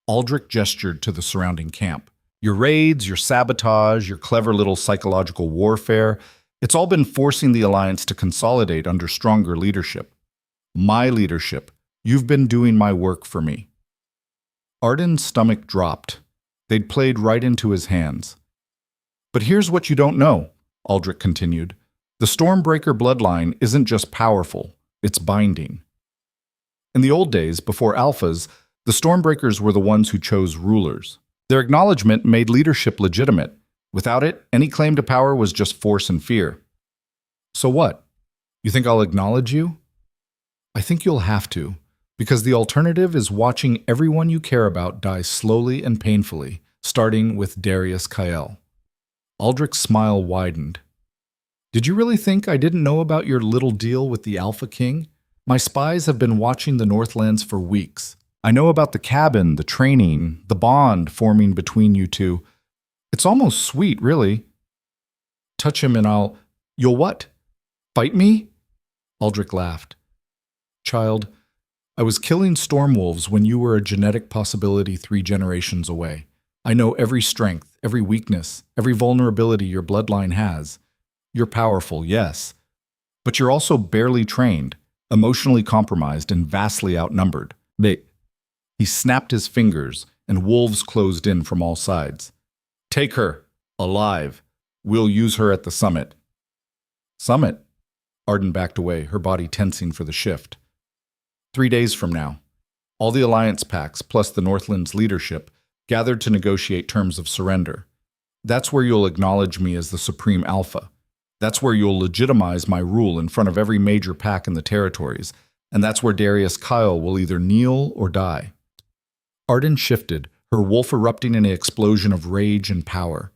Aldrich gestured to the surrounding camp. "Your raids, your sabotage, your clever little psychological warfare, It's all been forcing the Alliance to consolidate under stronger leadership. My leadership. You've been doing my work for me. Arden's stomach dropped. They'd played right into his hands. But here's what you don't know, Aldrich continued. The Stormbreaker bloodline isn't just powerful, it's binding. In the old days, before alphas, the Stormbreakers were the ones who chose rulers. Their acknowledgement made leadership legitimate. Without it, any claim to power was just force and fear. So what? You think I'll acknowledge you? I think you'll have to, because the alternative is watching everyone you care about die slowly and painfully, starting with Darius Kyle. Aldrich's smile widened. Did you really think I didn't know about your little deal with the Alpha King? My spies have been watching the Northlands for weeks. I know about the cabin, the training, the bond forming between you two. It's almost sweet, really. Touch him and You'll what? Fight me? Aldrich laughed. Child, I was killing Stormwolves when you were a genetic possibility 3 generations away. I know every strength, every weakness, every vulnerability your bloodline has. You're powerful, yes. But you're also barely trained, emotionally compromised, and vastly outnumbered. He snapped his fingers, and wolves closed in from all sides. Take her, alive. We'll use her at the summit. Summit? Arden backed away, her body tensing for the shift. 3 days from now, all the Alliance packs, plus the Northlands leadership, gathered to negotiate terms of surrender. That's where you'll acknowledge me as the Supreme Alpha. That's where you'll legitimize my rule in front of every major pack in the territories, and that's where Darius Kyle will either kneel or die. Arden shifted, her wolf erupting in an explosion of rage and power.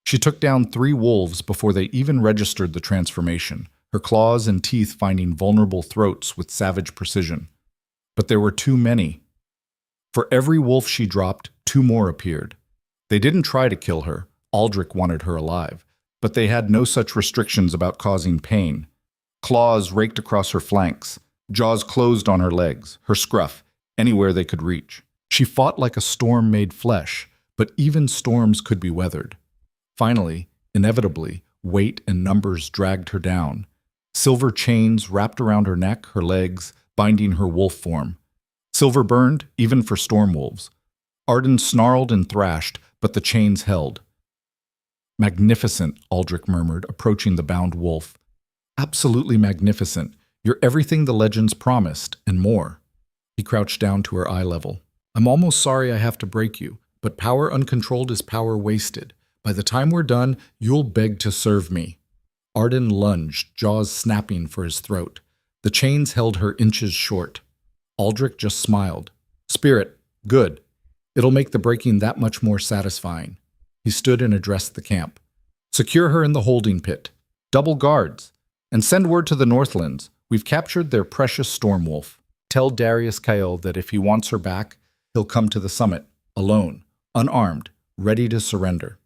She took down 3 wolves before they even registered the transformation, her claws and teeth finding vulnerable throats with savage precision. But there were too many. For every wolf she dropped, 2 more appeared. They didn't try to kill her. Aldrich wanted her alive. But they had no such restrictions about causing pain. Claws raked across her flanks, jaws closed on her legs, her scruff, anywhere they could reach. She fought like a storm made flesh, but even storms could be weathered. Finally, inevitably, weight and numbers dragged her down. Silver chains wrapped around her neck, her legs, binding her wolf form. Silver burned, even for storm wolves. Arden snarled and thrashed, but the chains held. Magnificent, Aldrich murmured, approaching the bound wolf. Absolutely magnificent. You're everything the legends promised, and more. He crouched down to her eye level. I'm almost sorry I have to break you, but power uncontrolled is power wasted. By the time we're done, you'll beg to serve me. Arden lunged, jaws snapping for his throat. The chains held her inches short. Aldrich just smiled. Spirit, good. It'll make the breaking that much more satisfying. He stood and addressed the camp. Secure her in the holding pit. Double guards. And send word to the Northlands. We've captured their precious Stormwolf. Tell Darius Kyle that if he wants her back, he'll come to the summit, alone, unarmed, ready to surrender.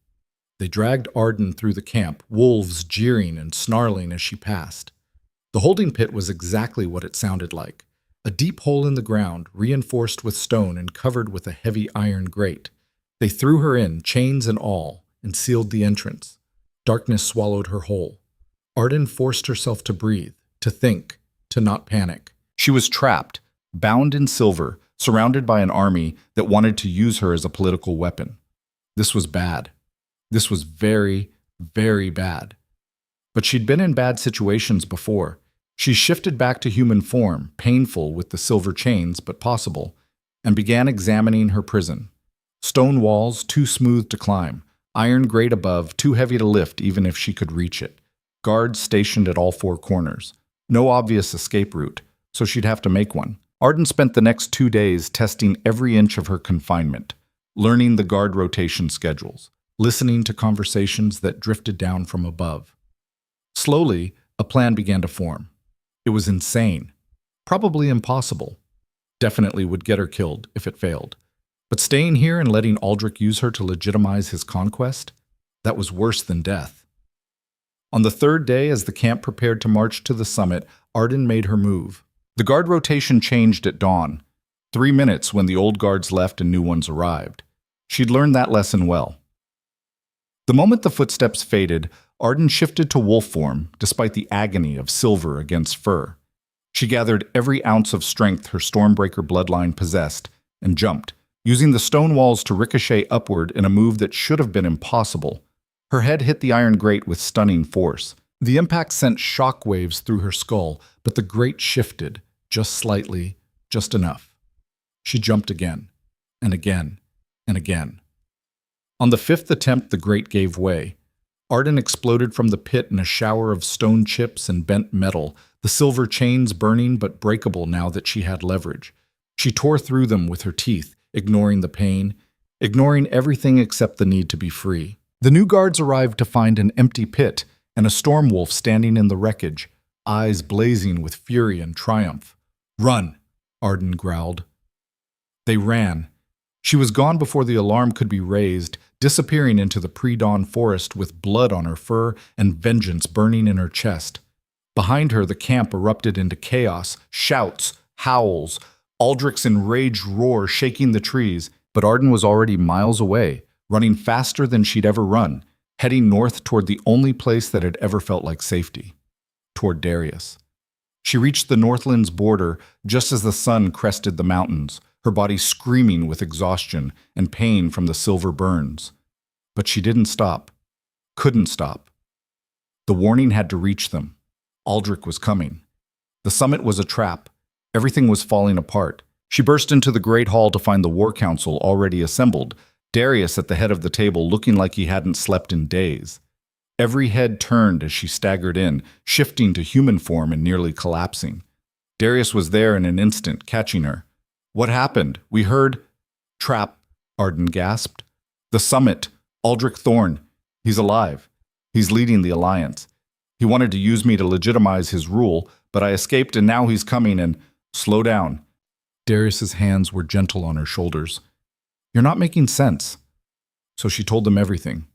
They dragged Arden through the camp, wolves jeering and snarling as she passed. The holding pit was exactly what it sounded like. A deep hole in the ground, reinforced with stone and covered with a heavy iron grate. They threw her in, chains and all, and sealed the entrance. Darkness swallowed her whole. Arden forced herself to breathe, to think, to not panic. She was trapped, bound in silver, surrounded by an army that wanted to use her as a political weapon. This was bad. This was very, very bad. But she'd been in bad situations before. She shifted back to human form, painful with the silver chains, but possible, and began examining her prison. Stone walls, too smooth to climb. Iron grate above, too heavy to lift even if she could reach it. Guards stationed at all 4 corners. No obvious escape route, so she'd have to make one. Arden spent the next 2 days testing every inch of her confinement, learning the guard rotation schedules, listening to conversations that drifted down from above. Slowly, a plan began to form. It was insane. Probably impossible. Definitely would get her killed if it failed. But staying here and letting Aldrich use her to legitimize his conquest? That was worse than death. On the 3rd day, as the camp prepared to march to the summit, Arden made her move. The guard rotation changed at dawn. 3 minutes when the old guards left and new ones arrived. She'd learned that lesson well. The moment the footsteps faded, Arden shifted to wolf form, despite the agony of silver against fur. She gathered every ounce of strength her Stormbreaker bloodline possessed and jumped, using the stone walls to ricochet upward in a move that should have been impossible. Her head hit the iron grate with stunning force. The impact sent shock waves through her skull, but the grate shifted, just slightly, just enough. She jumped again, and again, and again. On the fifth attempt, the grate gave way. Arden exploded from the pit in a shower of stone chips and bent metal, the silver chains burning but breakable now that she had leverage. She tore through them with her teeth, ignoring the pain, ignoring everything except the need to be free. The new guards arrived to find an empty pit and a storm wolf standing in the wreckage, eyes blazing with fury and triumph. "Run!" Arden growled. They ran. She was gone before the alarm could be raised, disappearing into the pre-dawn forest with blood on her fur and vengeance burning in her chest. Behind her, the camp erupted into chaos, shouts, howls, Aldrich's enraged roar shaking the trees, but Arden was already miles away, running faster than she'd ever run, heading north toward the only place that had ever felt like safety, toward Darius. She reached the Northland's border just as the sun crested the mountains, her body screaming with exhaustion and pain from the silver burns. But she didn't stop, couldn't stop. The warning had to reach them. Aldrich was coming. The summit was a trap. Everything was falling apart. She burst into the Great Hall to find the War Council already assembled, Darius at the head of the table looking like he hadn't slept in days. Every head turned as she staggered in, shifting to human form and nearly collapsing. Darius was there in an instant, catching her. "What happened? We heard—" "Trap," Arden gasped. "The summit. Aldrich Thorn. He's alive. He's leading the Alliance. He wanted to use me to legitimize his rule, but I escaped and now he's coming and—" "Slow down." Darius's hands were gentle on her shoulders. "You're not making sense." So she told them everything.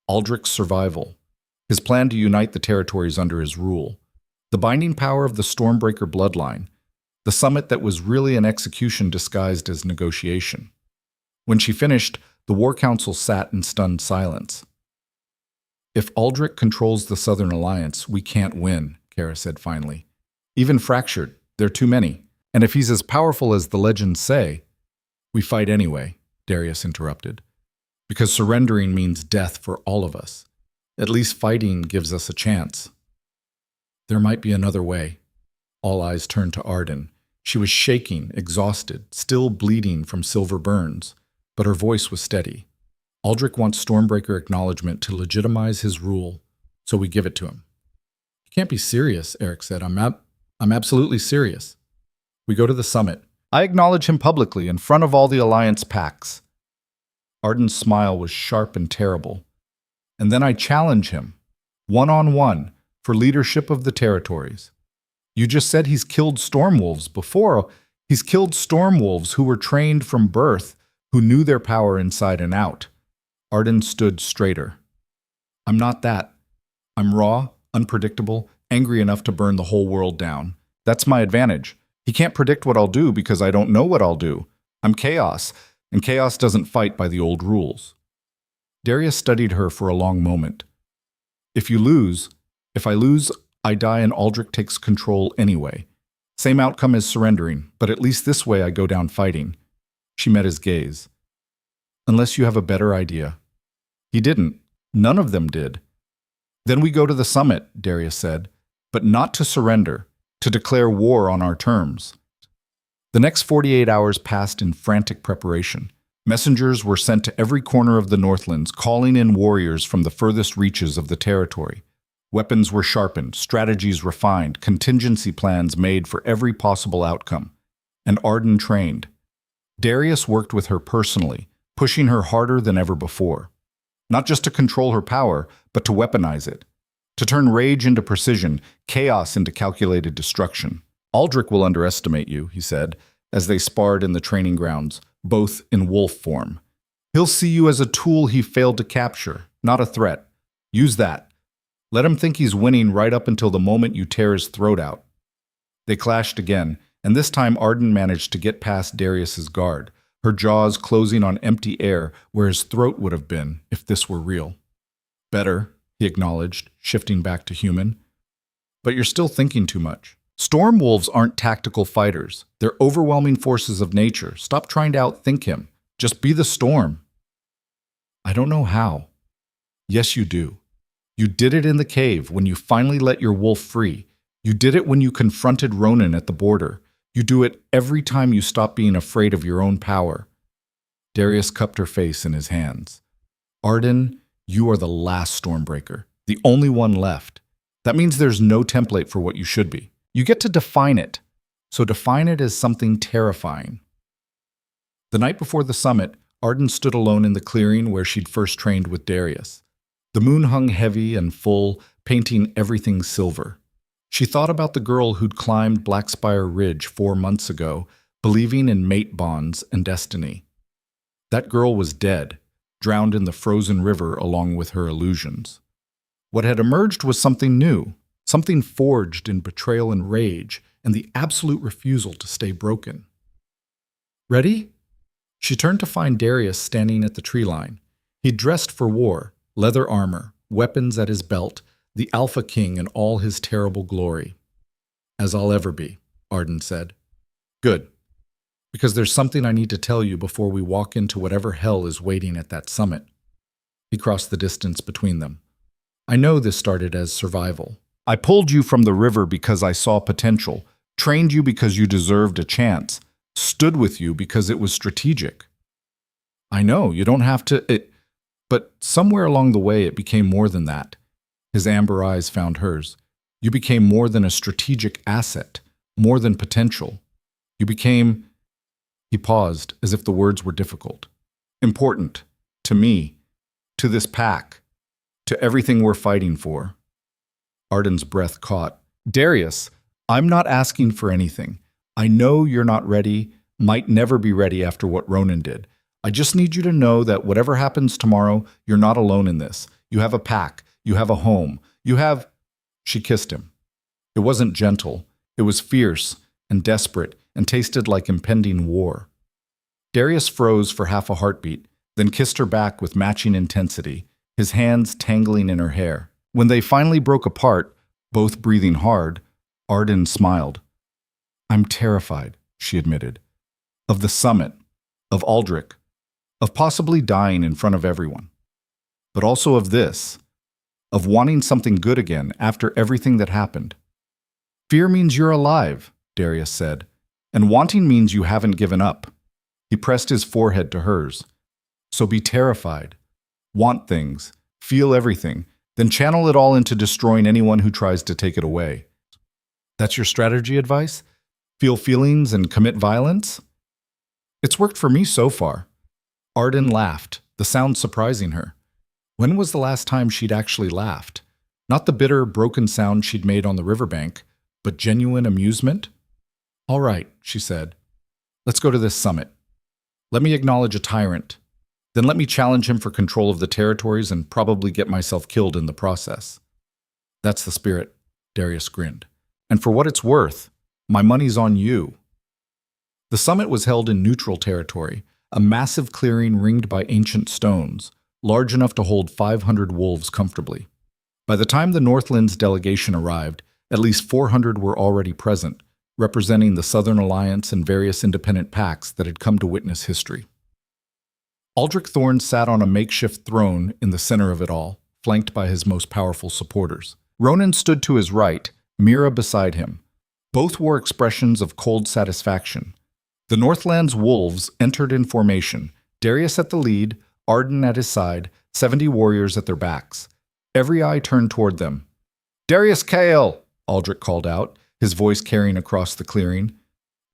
Aldrich's survival. His plan to unite the territories under his rule. The binding power of the Stormbreaker bloodline. The summit that was really an execution disguised as negotiation. When she finished, the War Council sat in stunned silence. "If Aldrich controls the Southern Alliance, we can't win," Kara said finally. "Even fractured, there are too many. And if he's as powerful as the legends say—" "We fight anyway," Darius interrupted. "Because surrendering means death for all of us. At least fighting gives us a chance." "There might be another way." All eyes turned to Arden. She was shaking, exhausted, still bleeding from silver burns, but her voice was steady. "Aldrich wants Stormbreaker acknowledgement to legitimize his rule, so we give it to him." "You can't be serious," Eric said. I'm absolutely serious. We go to the summit. I acknowledge him publicly in front of all the Alliance packs." Arden's smile was sharp and terrible. "And then I challenge him, one-on-one, for leadership of the territories. You just said he's killed Stormwolves before. He's killed Stormwolves who were trained from birth, who knew their power inside and out." Arden stood straighter. "I'm not that. I'm raw, unpredictable, angry enough to burn the whole world down. That's my advantage. He can't predict what I'll do because I don't know what I'll do. I'm chaos, and chaos doesn't fight by the old rules." Darius studied her for a long moment. If I lose, I die and Aldrich takes control anyway. Same outcome as surrendering, but at least this way I go down fighting." She met his gaze. "Unless you have a better idea." He didn't. None of them did. "Then we go to the summit," Darius said, "but not to surrender, to declare war on our terms." The next 48 hours passed in frantic preparation. Messengers were sent to every corner of the Northlands, calling in warriors from the furthest reaches of the territory. Weapons were sharpened, strategies refined, contingency plans made for every possible outcome. And Arden trained. Darius worked with her personally, pushing her harder than ever before. Not just to control her power, but to weaponize it. To turn rage into precision, chaos into calculated destruction. "Aldrich will underestimate you," he said, as they sparred in the training grounds, both in wolf form. "He'll see you as a tool he failed to capture, not a threat. Use that. Let him think he's winning right up until the moment you tear his throat out." They clashed again, and this time Arden managed to get past Darius's guard, her jaws closing on empty air where his throat would have been if this were real. "Better," he acknowledged, shifting back to human. But you're still thinking too much. Storm wolves aren't tactical fighters. They're overwhelming forces of nature. Stop trying to outthink him. Just be the storm. I don't know how. Yes, you do. You did it in the cave when you finally let your wolf free. You did it when you confronted Ronan at the border. You do it every time you stop being afraid of your own power. Darius cupped her face in his hands. Arden, you are the last Stormbreaker, the only one left. That means there's no template for what you should be. You get to define it, so define it as something terrifying. The night before the summit, Arden stood alone in the clearing where she'd first trained with Darius. The moon hung heavy and full, painting everything silver. She thought about the girl who'd climbed Blackspire Ridge 4 months ago, believing in mate bonds and destiny. That girl was dead, drowned in the frozen river along with her illusions. What had emerged was something new, something forged in betrayal and rage, and the absolute refusal to stay broken. Ready? She turned to find Darius standing at the tree line. He'd dressed for war, leather armor, weapons at his belt, the Alpha King in all his terrible glory. As I'll ever be, Arden said. Good, because there's something I need to tell you before we walk into whatever hell is waiting at that summit. He crossed the distance between them. I know this started as survival. I pulled you from the river because I saw potential, trained you because you deserved a chance, stood with you because it was strategic. I know, you don't have to, but somewhere along the way it became more than that. His amber eyes found hers. You became more than a strategic asset, more than potential. You became, he paused as if the words were difficult, important, to me, to this pack, to everything we're fighting for. Arden's breath caught. Darius, I'm not asking for anything. I know you're not ready, might never be ready after what Ronan did. I just need you to know that whatever happens tomorrow, you're not alone in this. You have a pack. You have a home. You have... She kissed him. It wasn't gentle. It was fierce and desperate and tasted like impending war. Darius froze for half a heartbeat, then kissed her back with matching intensity, his hands tangling in her hair. When they finally broke apart, both breathing hard, Arden smiled. I'm terrified, she admitted. Of the summit, of Aldrich, of possibly dying in front of everyone. But also of this, of wanting something good again after everything that happened. Fear means you're alive, Darius said, and wanting means you haven't given up. He pressed his forehead to hers. So be terrified. Want things. Feel everything. Then channel it all into destroying anyone who tries to take it away. That's your strategy advice? Feel feelings and commit violence? It's worked for me so far. Arden laughed, the sound surprising her. When was the last time she'd actually laughed? Not the bitter, broken sound she'd made on the riverbank, but genuine amusement? All right, she said. Let's go to this summit. Let me acknowledge a tyrant. Then let me challenge him for control of the territories and probably get myself killed in the process. That's the spirit, Darius grinned. And for what it's worth, my money's on you. The summit was held in neutral territory, a massive clearing ringed by ancient stones, large enough to hold 500 wolves comfortably. By the time the Northlands delegation arrived, at least 400 were already present, representing the Southern Alliance and various independent packs that had come to witness history. Aldrich Thorne sat on a makeshift throne in the center of it all, flanked by his most powerful supporters. Ronan stood to his right, Mira beside him. Both wore expressions of cold satisfaction. The Northlands wolves entered in formation, Darius at the lead, Arden at his side, 70 warriors at their backs. Every eye turned toward them. Darius Hale, Aldrich called out, his voice carrying across the clearing.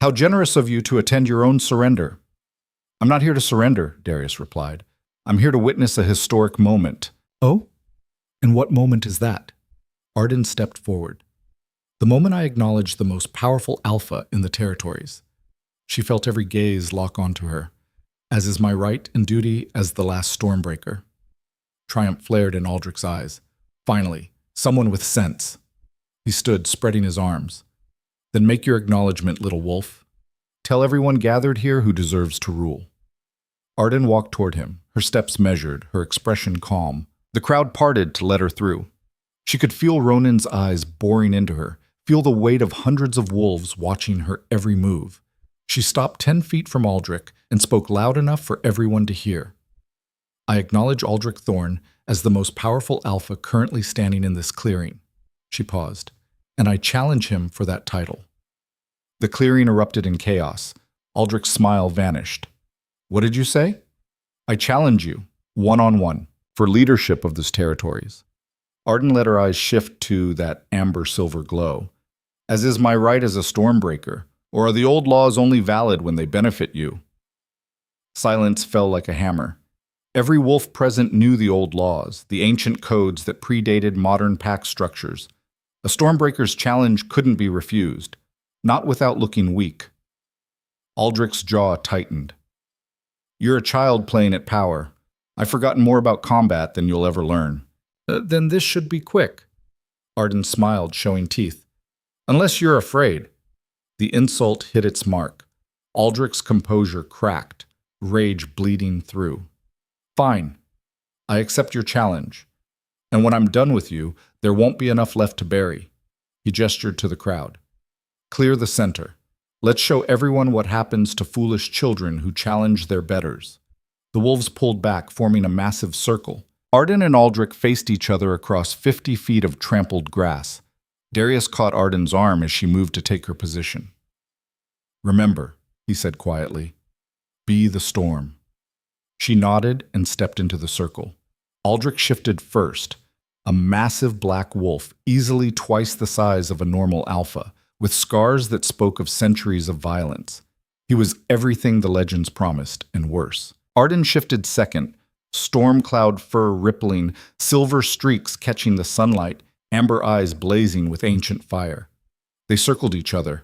How generous of you to attend your own surrender. I'm not here to surrender, Darius replied. I'm here to witness a historic moment. Oh? And what moment is that? Arden stepped forward. The moment I acknowledge the most powerful alpha in the territories. She felt every gaze lock onto her, as is my right and duty as the last Stormbreaker. Triumph flared in Aldrich's eyes. Finally, someone with sense. He stood, spreading his arms. Then make your acknowledgement, little wolf. Tell everyone gathered here who deserves to rule. Arden walked toward him, her steps measured, her expression calm, The crowd parted to let her through. She could feel Ronan's eyes boring into her, feel the weight of hundreds of wolves watching her every move. She stopped 10 feet from Aldrich and spoke loud enough for everyone to hear. "I acknowledge Aldrich Thorne as the most powerful alpha currently standing in this clearing." She paused. "And I challenge him for that title." The clearing erupted in chaos. Aldrich's smile vanished. "What did you say?" "I challenge you, one-on-one, for leadership of these territories." Arden let her eyes shift to that amber-silver glow. "As is my right as a stormbreaker, or are the old laws only valid when they benefit you?" Silence fell like a hammer. Every wolf present knew the old laws, the ancient codes that predated modern pack structures. A stormbreaker's challenge couldn't be refused, not without looking weak. Aldrich's jaw tightened. "You're a child playing at power. I've forgotten more about combat than you'll ever learn." Then this should be quick." Arden smiled, showing teeth. "Unless you're afraid." The insult hit its mark. Aldrich's composure cracked, rage bleeding through. "Fine. I accept your challenge. And when I'm done with you, there won't be enough left to bury." He gestured to the crowd. "Clear the center. Let's show everyone what happens to foolish children who challenge their betters." The wolves pulled back, forming a massive circle. Arden and Aldrich faced each other across 50 feet of trampled grass. Darius caught Arden's arm as she moved to take her position. "Remember," he said quietly, "be the storm." She nodded and stepped into the circle. Aldrich shifted first, a massive black wolf, easily twice the size of a normal alpha, with scars that spoke of centuries of violence. He was everything the legends promised, and worse. Arden shifted second, storm cloud fur rippling, silver streaks catching the sunlight, amber eyes blazing with ancient fire. They circled each other.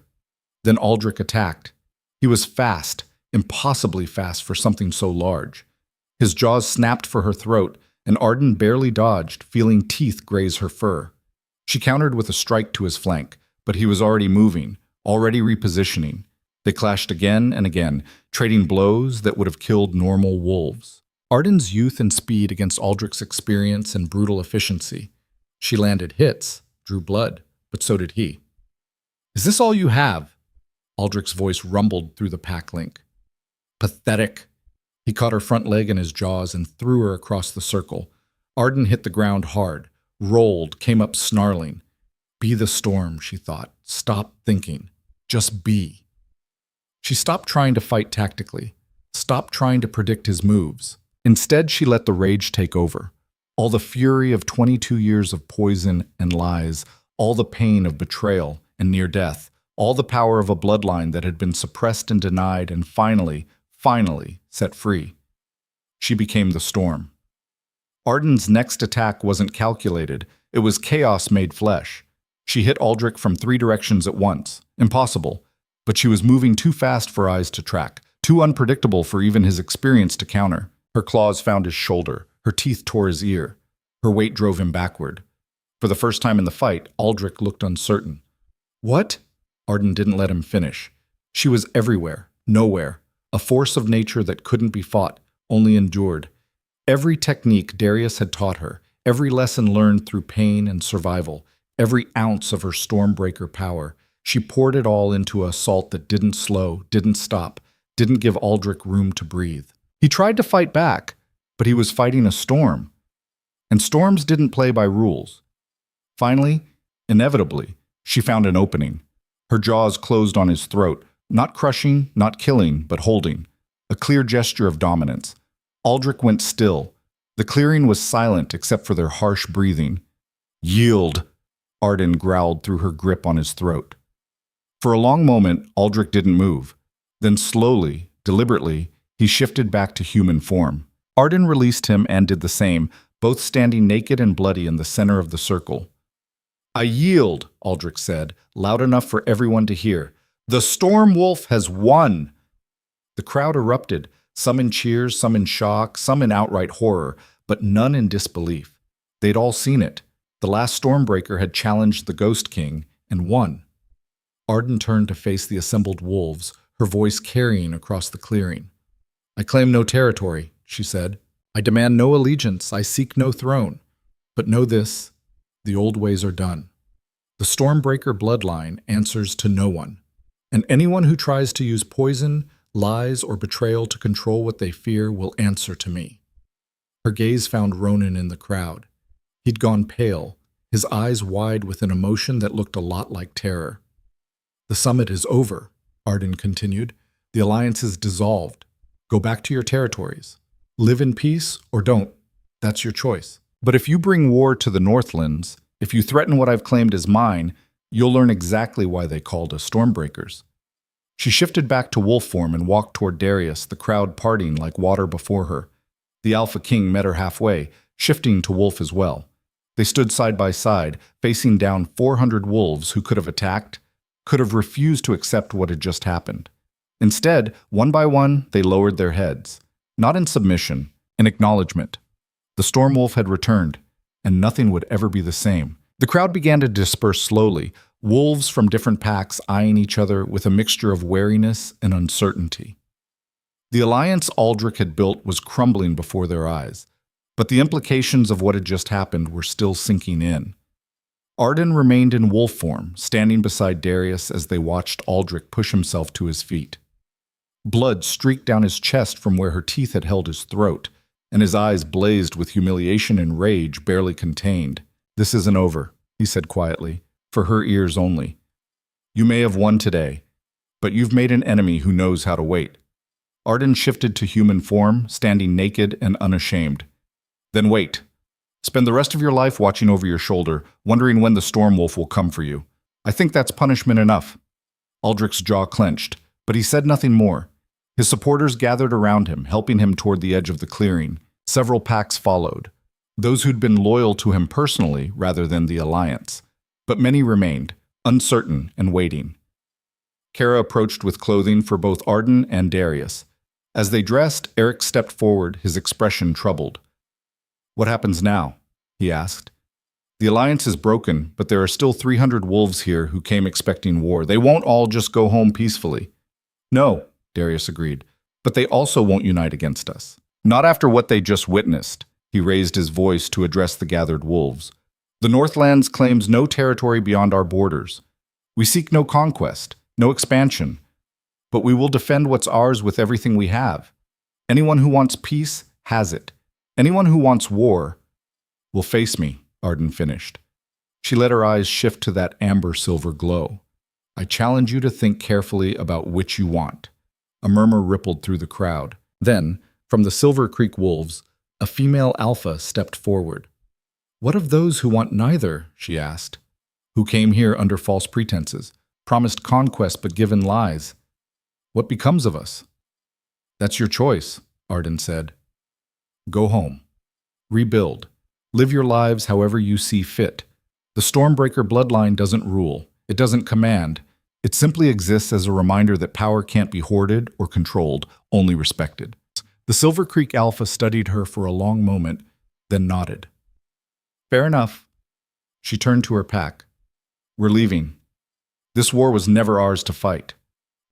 Then Aldrich attacked. He was fast, impossibly fast for something so large. His jaws snapped for her throat, and Arden barely dodged, feeling teeth graze her fur. She countered with a strike to his flank, but he was already moving, already repositioning. They clashed again and again, trading blows that would have killed normal wolves. Arden's youth and speed against Aldrich's experience and brutal efficiency. She landed hits, drew blood, but so did he. "Is this all you have?" Aldrich's voice rumbled through the pack link. "Pathetic." He caught her front leg in his jaws and threw her across the circle. Arden hit the ground hard, rolled, came up snarling. Be the storm, she thought. Stop thinking. Just be. She stopped trying to fight tactically, stopped trying to predict his moves. Instead, she let the rage take over. All the fury of 22 years of poison and lies, all the pain of betrayal and near death, all the power of a bloodline that had been suppressed and denied and finally set free. She became the storm. Arden's next attack wasn't calculated. It was chaos made flesh. She hit Aldrich from 3 directions at once. Impossible. But she was moving too fast for eyes to track, too unpredictable for even his experience to counter. Her claws found his shoulder. Her teeth tore his ear. Her weight drove him backward. For the first time in the fight, Aldrich looked uncertain. What? Arden didn't let him finish. She was everywhere, nowhere, a force of nature that couldn't be fought, only endured. Every technique Darius had taught her, every lesson learned through pain and survival, every ounce of her Stormbreaker power, she poured it all into an assault that didn't slow, didn't stop, didn't give Aldrich room to breathe. He tried to fight back, but he was fighting a storm. And storms didn't play by rules. Finally, inevitably, she found an opening. Her jaws closed on his throat, not crushing, not killing, but holding. A clear gesture of dominance. Aldrich went still. The clearing was silent except for their harsh breathing. Yield, Arden growled through her grip on his throat. For a long moment, Aldrich didn't move. Then slowly, deliberately, he shifted back to human form. Arden released him and did the same, both standing naked and bloody in the center of the circle. I yield, Aldrich said, loud enough for everyone to hear. The Storm Wolf has won! The crowd erupted, some in cheers, some in shock, some in outright horror, but none in disbelief. They'd all seen it. The last Stormbreaker had challenged the Ghost King and won. Arden turned to face the assembled wolves, her voice carrying across the clearing. I claim no territory, she said. I demand no allegiance, I seek no throne. But know this, the old ways are done. The Stormbreaker bloodline answers to no one, and anyone who tries to use poison, lies, or betrayal to control what they fear will answer to me. Her gaze found Ronan in the crowd. He'd gone pale, his eyes wide with an emotion that looked a lot like terror. The summit is over, Arden continued. The alliance is dissolved. Go back to your territories. Live in peace or don't. That's your choice. But if you bring war to the Northlands, if you threaten what I've claimed as mine, you'll learn exactly why they called us Stormbreakers. She shifted back to wolf form and walked toward Darius, the crowd parting like water before her. The Alpha King met her halfway, shifting to wolf as well. They stood side by side, facing down 400 wolves who could have attacked, could have refused to accept what had just happened. Instead, one by one, they lowered their heads. Not in submission, in acknowledgement. The storm wolf had returned, and nothing would ever be the same. The crowd began to disperse slowly, wolves from different packs eyeing each other with a mixture of wariness and uncertainty. The alliance Aldrich had built was crumbling before their eyes, but the implications of what had just happened were still sinking in. Arden remained in wolf form, standing beside Darius as they watched Aldrich push himself to his feet. Blood streaked down his chest from where her teeth had held his throat, and his eyes blazed with humiliation and rage barely contained. "This isn't over," he said quietly, for her ears only. "You may have won today, but you've made an enemy who knows how to wait." Arden shifted to human form, standing naked and unashamed. "Then wait. Spend the rest of your life watching over your shoulder, wondering when the Stormwolf will come for you. I think that's punishment enough." Aldrich's jaw clenched, but he said nothing more. His supporters gathered around him, helping him toward the edge of the clearing. Several packs followed, those who'd been loyal to him personally rather than the alliance. But many remained, uncertain and waiting. Kara approached with clothing for both Arden and Darius. As they dressed, Eric stepped forward, his expression troubled. "What happens now?" he asked. "The alliance is broken, but there are still 300 wolves here who came expecting war. They won't all just go home peacefully." "No," Darius agreed, "but they also won't unite against us. Not after what they just witnessed." He raised his voice to address the gathered wolves. "The Northlands claims no territory beyond our borders. We seek no conquest, no expansion, but we will defend what's ours with everything we have. Anyone who wants peace has it. Anyone who wants war will face me," Arden finished. She let her eyes shift to that amber-silver glow. "I challenge you to think carefully about which you want." A murmur rippled through the crowd. Then, from the Silver Creek Wolves, a female alpha stepped forward. "What of those who want neither?" she asked. "Who came here under false pretenses, promised conquest but given lies? What becomes of us?" "That's your choice," Arden said. "Go home. Rebuild. Live your lives however you see fit. The Stormbreaker bloodline doesn't rule. It doesn't command. It simply exists as a reminder that power can't be hoarded or controlled, only respected." The Silver Creek Alpha studied her for a long moment, then nodded. "Fair enough." She turned to her pack. "We're leaving. This war was never ours to fight."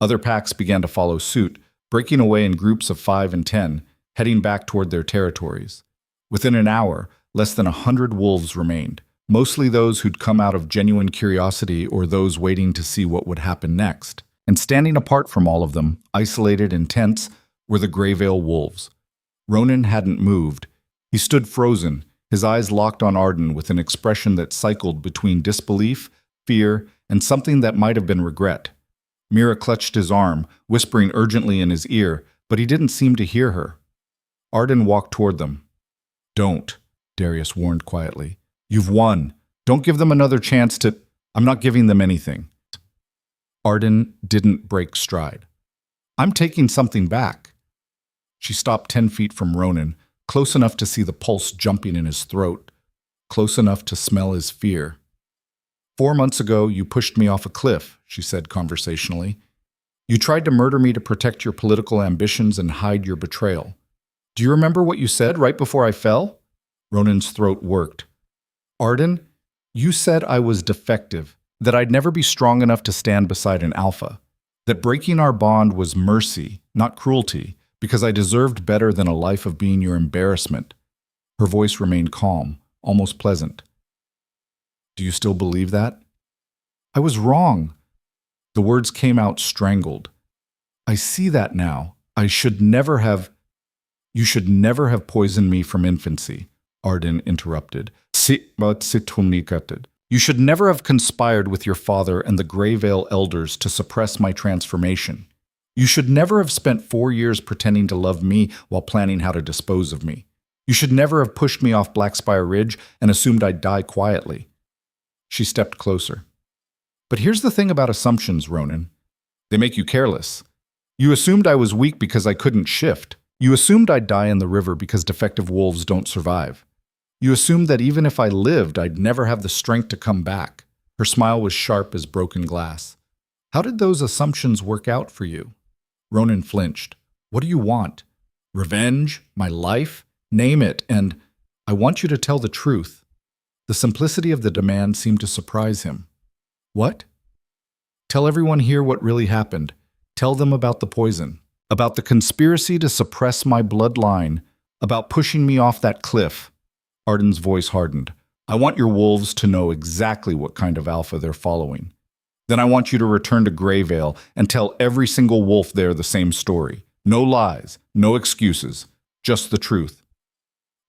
Other packs began to follow suit, breaking away in groups of 5 and 10, heading back toward their territories. Within an hour, less than 100 wolves remained, mostly those who'd come out of genuine curiosity or those waiting to see what would happen next. And standing apart from all of them, isolated and tense, were the Greyvale wolves. Ronan hadn't moved. He stood frozen, his eyes locked on Arden with an expression that cycled between disbelief, fear, and something that might have been regret. Mira clutched his arm, whispering urgently in his ear, but he didn't seem to hear her. Arden walked toward them. "Don't," Darius warned quietly. "You've won. Don't give them another chance to—" "I'm not giving them anything." Arden didn't break stride. "I'm taking something back." She stopped 10 feet from Ronan, close enough to see the pulse jumping in his throat, close enough to smell his fear. "4 months ago, you pushed me off a cliff," she said conversationally. "You tried to murder me to protect your political ambitions and hide your betrayal. Do you remember what you said right before I fell?" Ronan's throat worked. "Arden, you said I was defective, that I'd never be strong enough to stand beside an alpha, that breaking our bond was mercy, not cruelty, Because I deserved better than a life of being your embarrassment. Her voice remained calm, almost pleasant. Do you still believe that? I was wrong. The words came out strangled. I see that now. You should never have poisoned me from infancy, Arden interrupted. You should never have conspired with your father and the Greyvale elders to suppress my transformation. You should never have spent 4 years pretending to love me while planning how to dispose of me. You should never have pushed me off Blackspire Ridge and assumed I'd die quietly. She stepped closer. But here's the thing about assumptions, Ronan. They make you careless. You assumed I was weak because I couldn't shift. You assumed I'd die in the river because defective wolves don't survive. You assumed that even if I lived, I'd never have the strength to come back. Her smile was sharp as broken glass. How did those assumptions work out for you? Ronan flinched. What do you want? Revenge? My life? Name it, and I want you to tell the truth. The simplicity of the demand seemed to surprise him. What? Tell everyone here what really happened. Tell them about the poison, about the conspiracy to suppress my bloodline, about pushing me off that cliff. Arden's voice hardened. I want your wolves to know exactly what kind of alpha they're following. Then I want you to return to Greyvale and tell every single wolf there the same story. No lies, no excuses, just the truth.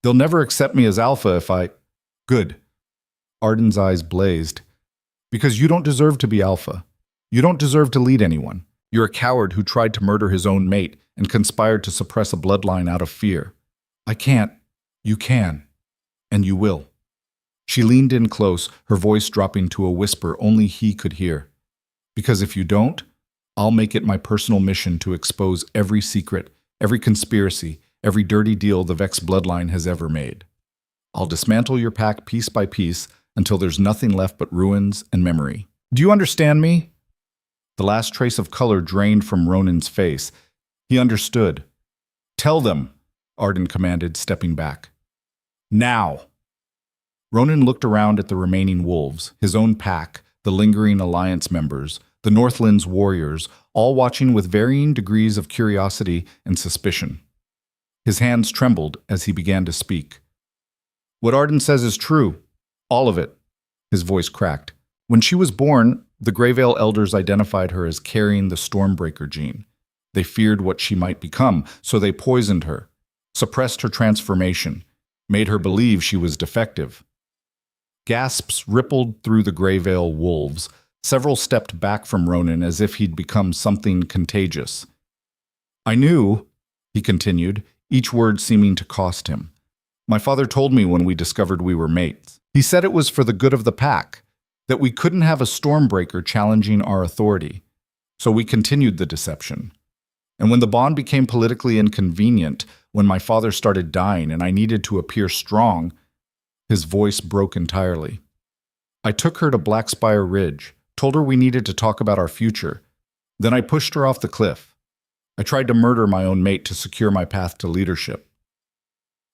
They'll never accept me as alpha if I... Good. Arden's eyes blazed. Because you don't deserve to be alpha. You don't deserve to lead anyone. You're a coward who tried to murder his own mate and conspired to suppress a bloodline out of fear. I can't. You can. And you will. She leaned in close, her voice dropping to a whisper only he could hear. Because if you don't, I'll make it my personal mission to expose every secret, every conspiracy, every dirty deal the Vex bloodline has ever made. I'll dismantle your pack piece by piece until there's nothing left but ruins and memory. Do you understand me? The last trace of color drained from Ronan's face. He understood. Tell them, Arden commanded, stepping back. Now! Ronan looked around at the remaining wolves, his own pack, the lingering Alliance members, the Northland's warriors, all watching with varying degrees of curiosity and suspicion. His hands trembled as he began to speak. What Arden says is true. All of it. His voice cracked. When she was born, the Greyvale elders identified her as carrying the Stormbreaker gene. They feared what she might become, so they poisoned her, suppressed her transformation, made her believe she was defective. Gasps rippled through the Greyvale wolves. Several stepped back from Ronan as if he'd become something contagious. I knew, he continued, each word seeming to cost him. My father told me when we discovered we were mates. He said it was for the good of the pack, that we couldn't have a Stormbreaker challenging our authority. So we continued the deception. And when the bond became politically inconvenient, when my father started dying and I needed to appear strong, his voice broke entirely. I took her to Blackspire Ridge, told her we needed to talk about our future. Then I pushed her off the cliff. I tried to murder my own mate to secure my path to leadership.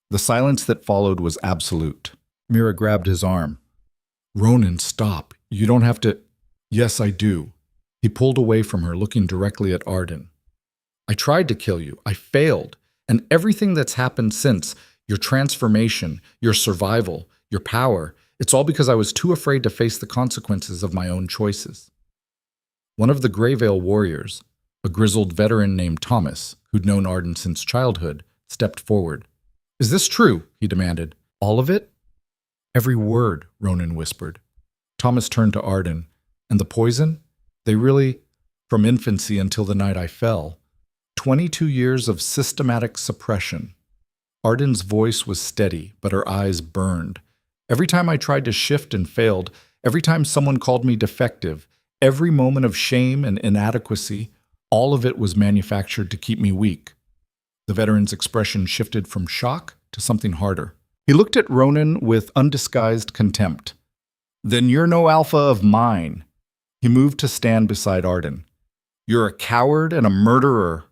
The silence that followed was absolute. Mira grabbed his arm. Ronan, stop. You don't have to... Yes, I do. He pulled away from her, looking directly at Arden. I tried to kill you. I failed. And everything that's happened since, your transformation, your survival, your power, it's all because I was too afraid to face the consequences of my own choices. One of the Greyvale warriors, a grizzled veteran named Thomas, who'd known Arden since childhood, stepped forward. Is this true? He demanded. All of it? Every word, Ronan whispered. Thomas turned to Arden. And the poison? They really, from infancy until the night I fell, 22 years of systematic suppression. Arden's voice was steady, but her eyes burned. Every time I tried to shift and failed, every time someone called me defective, every moment of shame and inadequacy, all of it was manufactured to keep me weak. The veteran's expression shifted from shock to something harder. He looked at Ronan with undisguised contempt. Then you're no alpha of mine. He moved to stand beside Arden. You're a coward and a murderer.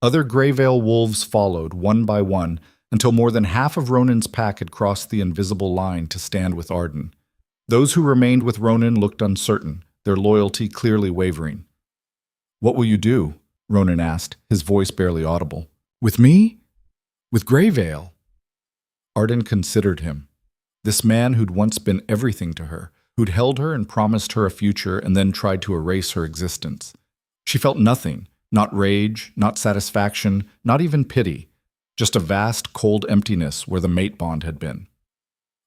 Other Greyvale wolves followed, one by one, until more than half of Ronan's pack had crossed the invisible line to stand with Arden. Those who remained with Ronan looked uncertain, their loyalty clearly wavering. What will you do? Ronan asked, his voice barely audible. With me? With Greyvale? Arden considered him. This man who'd once been everything to her, who'd held her and promised her a future and then tried to erase her existence. She felt nothing, not rage, not satisfaction, not even pity, just a vast, cold emptiness where the mate bond had been.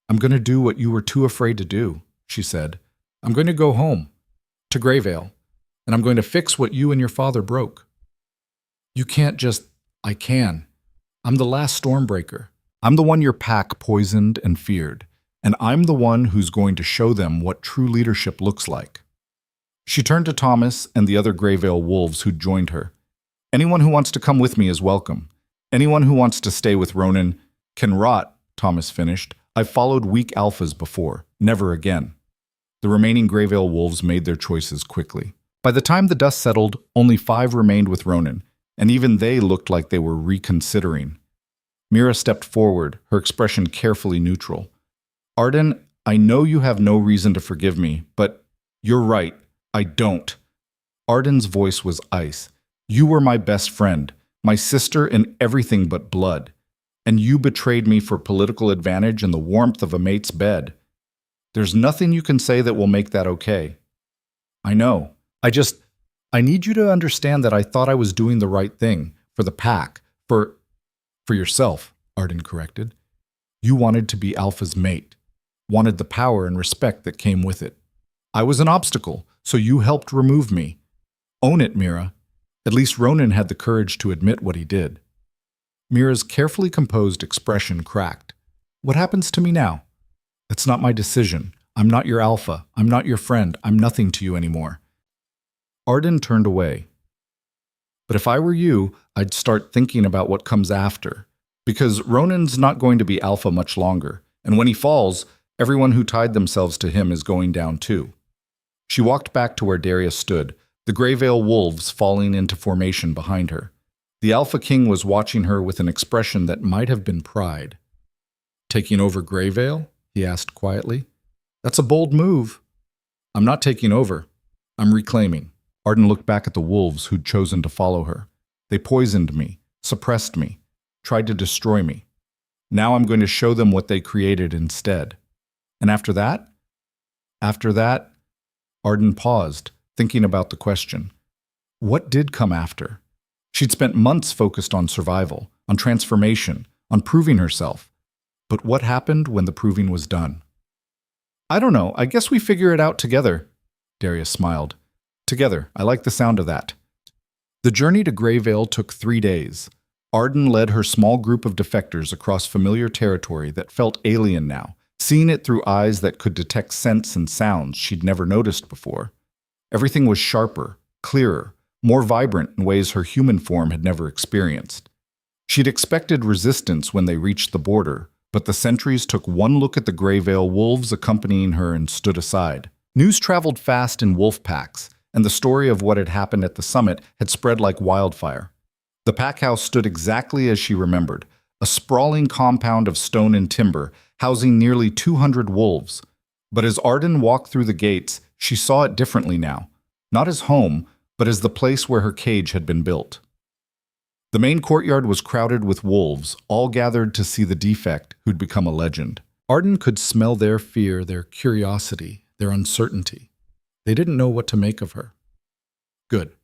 I'm going to do what you were too afraid to do, she said. I'm going to go home, to Greyvale, and I'm going to fix what you and your father broke. You can't just... I can. I'm the last Stormbreaker. I'm the one your pack poisoned and feared, and I'm the one who's going to show them what true leadership looks like. She turned to Thomas and the other Greyvale wolves who'd joined her. Anyone who wants to come with me is welcome. Anyone who wants to stay with Ronan can rot, Thomas finished. I've followed weak alphas before. Never again. The remaining Greyvale wolves made their choices quickly. By the time the dust settled, only 5 remained with Ronan, and even they looked like they were reconsidering. Mira stepped forward, her expression carefully neutral. Arden, I know you have no reason to forgive me, but you're right, I don't. Arden's voice was ice. You were my best friend, my sister in everything but blood, and you betrayed me for political advantage and the warmth of a mate's bed. There's nothing you can say that will make that okay. I know. I need you to understand that I thought I was doing the right thing, for the pack, for yourself, Arden corrected. You wanted to be Alpha's mate, wanted the power and respect that came with it. I was an obstacle, so you helped remove me. Own it, Mira. At least Ronan had the courage to admit what he did. Mira's carefully composed expression cracked. What happens to me now? It's not my decision. I'm not your Alpha. I'm not your friend. I'm nothing to you anymore. Arden turned away. But if I were you, I'd start thinking about what comes after. Because Ronan's not going to be Alpha much longer, and when he falls, everyone who tied themselves to him is going down too. She walked back to where Darius stood, the Greyvale wolves falling into formation behind her. The Alpha King was watching her with an expression that might have been pride. Taking over Greyvale? He asked quietly. That's a bold move. I'm not taking over. I'm reclaiming. Arden looked back at the wolves who'd chosen to follow her. They poisoned me, suppressed me, tried to destroy me. Now I'm going to show them what they created instead. And after that? After that, Arden paused, thinking about the question. What did come after? She'd spent months focused on survival, on transformation, on proving herself. But what happened when the proving was done? I don't know. I guess we figure it out together, Darius smiled. Together. I like the sound of that. The journey to Greyvale took 3 days. Arden led her small group of defectors across familiar territory that felt alien now, seeing it through eyes that could detect scents and sounds she'd never noticed before. Everything was sharper, clearer, more vibrant in ways her human form had never experienced. She'd expected resistance when they reached the border, but the sentries took one look at the Greyvale wolves accompanying her and stood aside. News traveled fast in wolf packs, and the story of what had happened at the summit had spread like wildfire. The pack house stood exactly as she remembered, a sprawling compound of stone and timber, housing nearly 200 wolves. But as Arden walked through the gates, she saw it differently now, not as home, but as the place where her cage had been built. The main courtyard was crowded with wolves, all gathered to see the defect who'd become a legend. Arden could smell their fear, their curiosity, their uncertainty. They didn't know what to make of her. Good.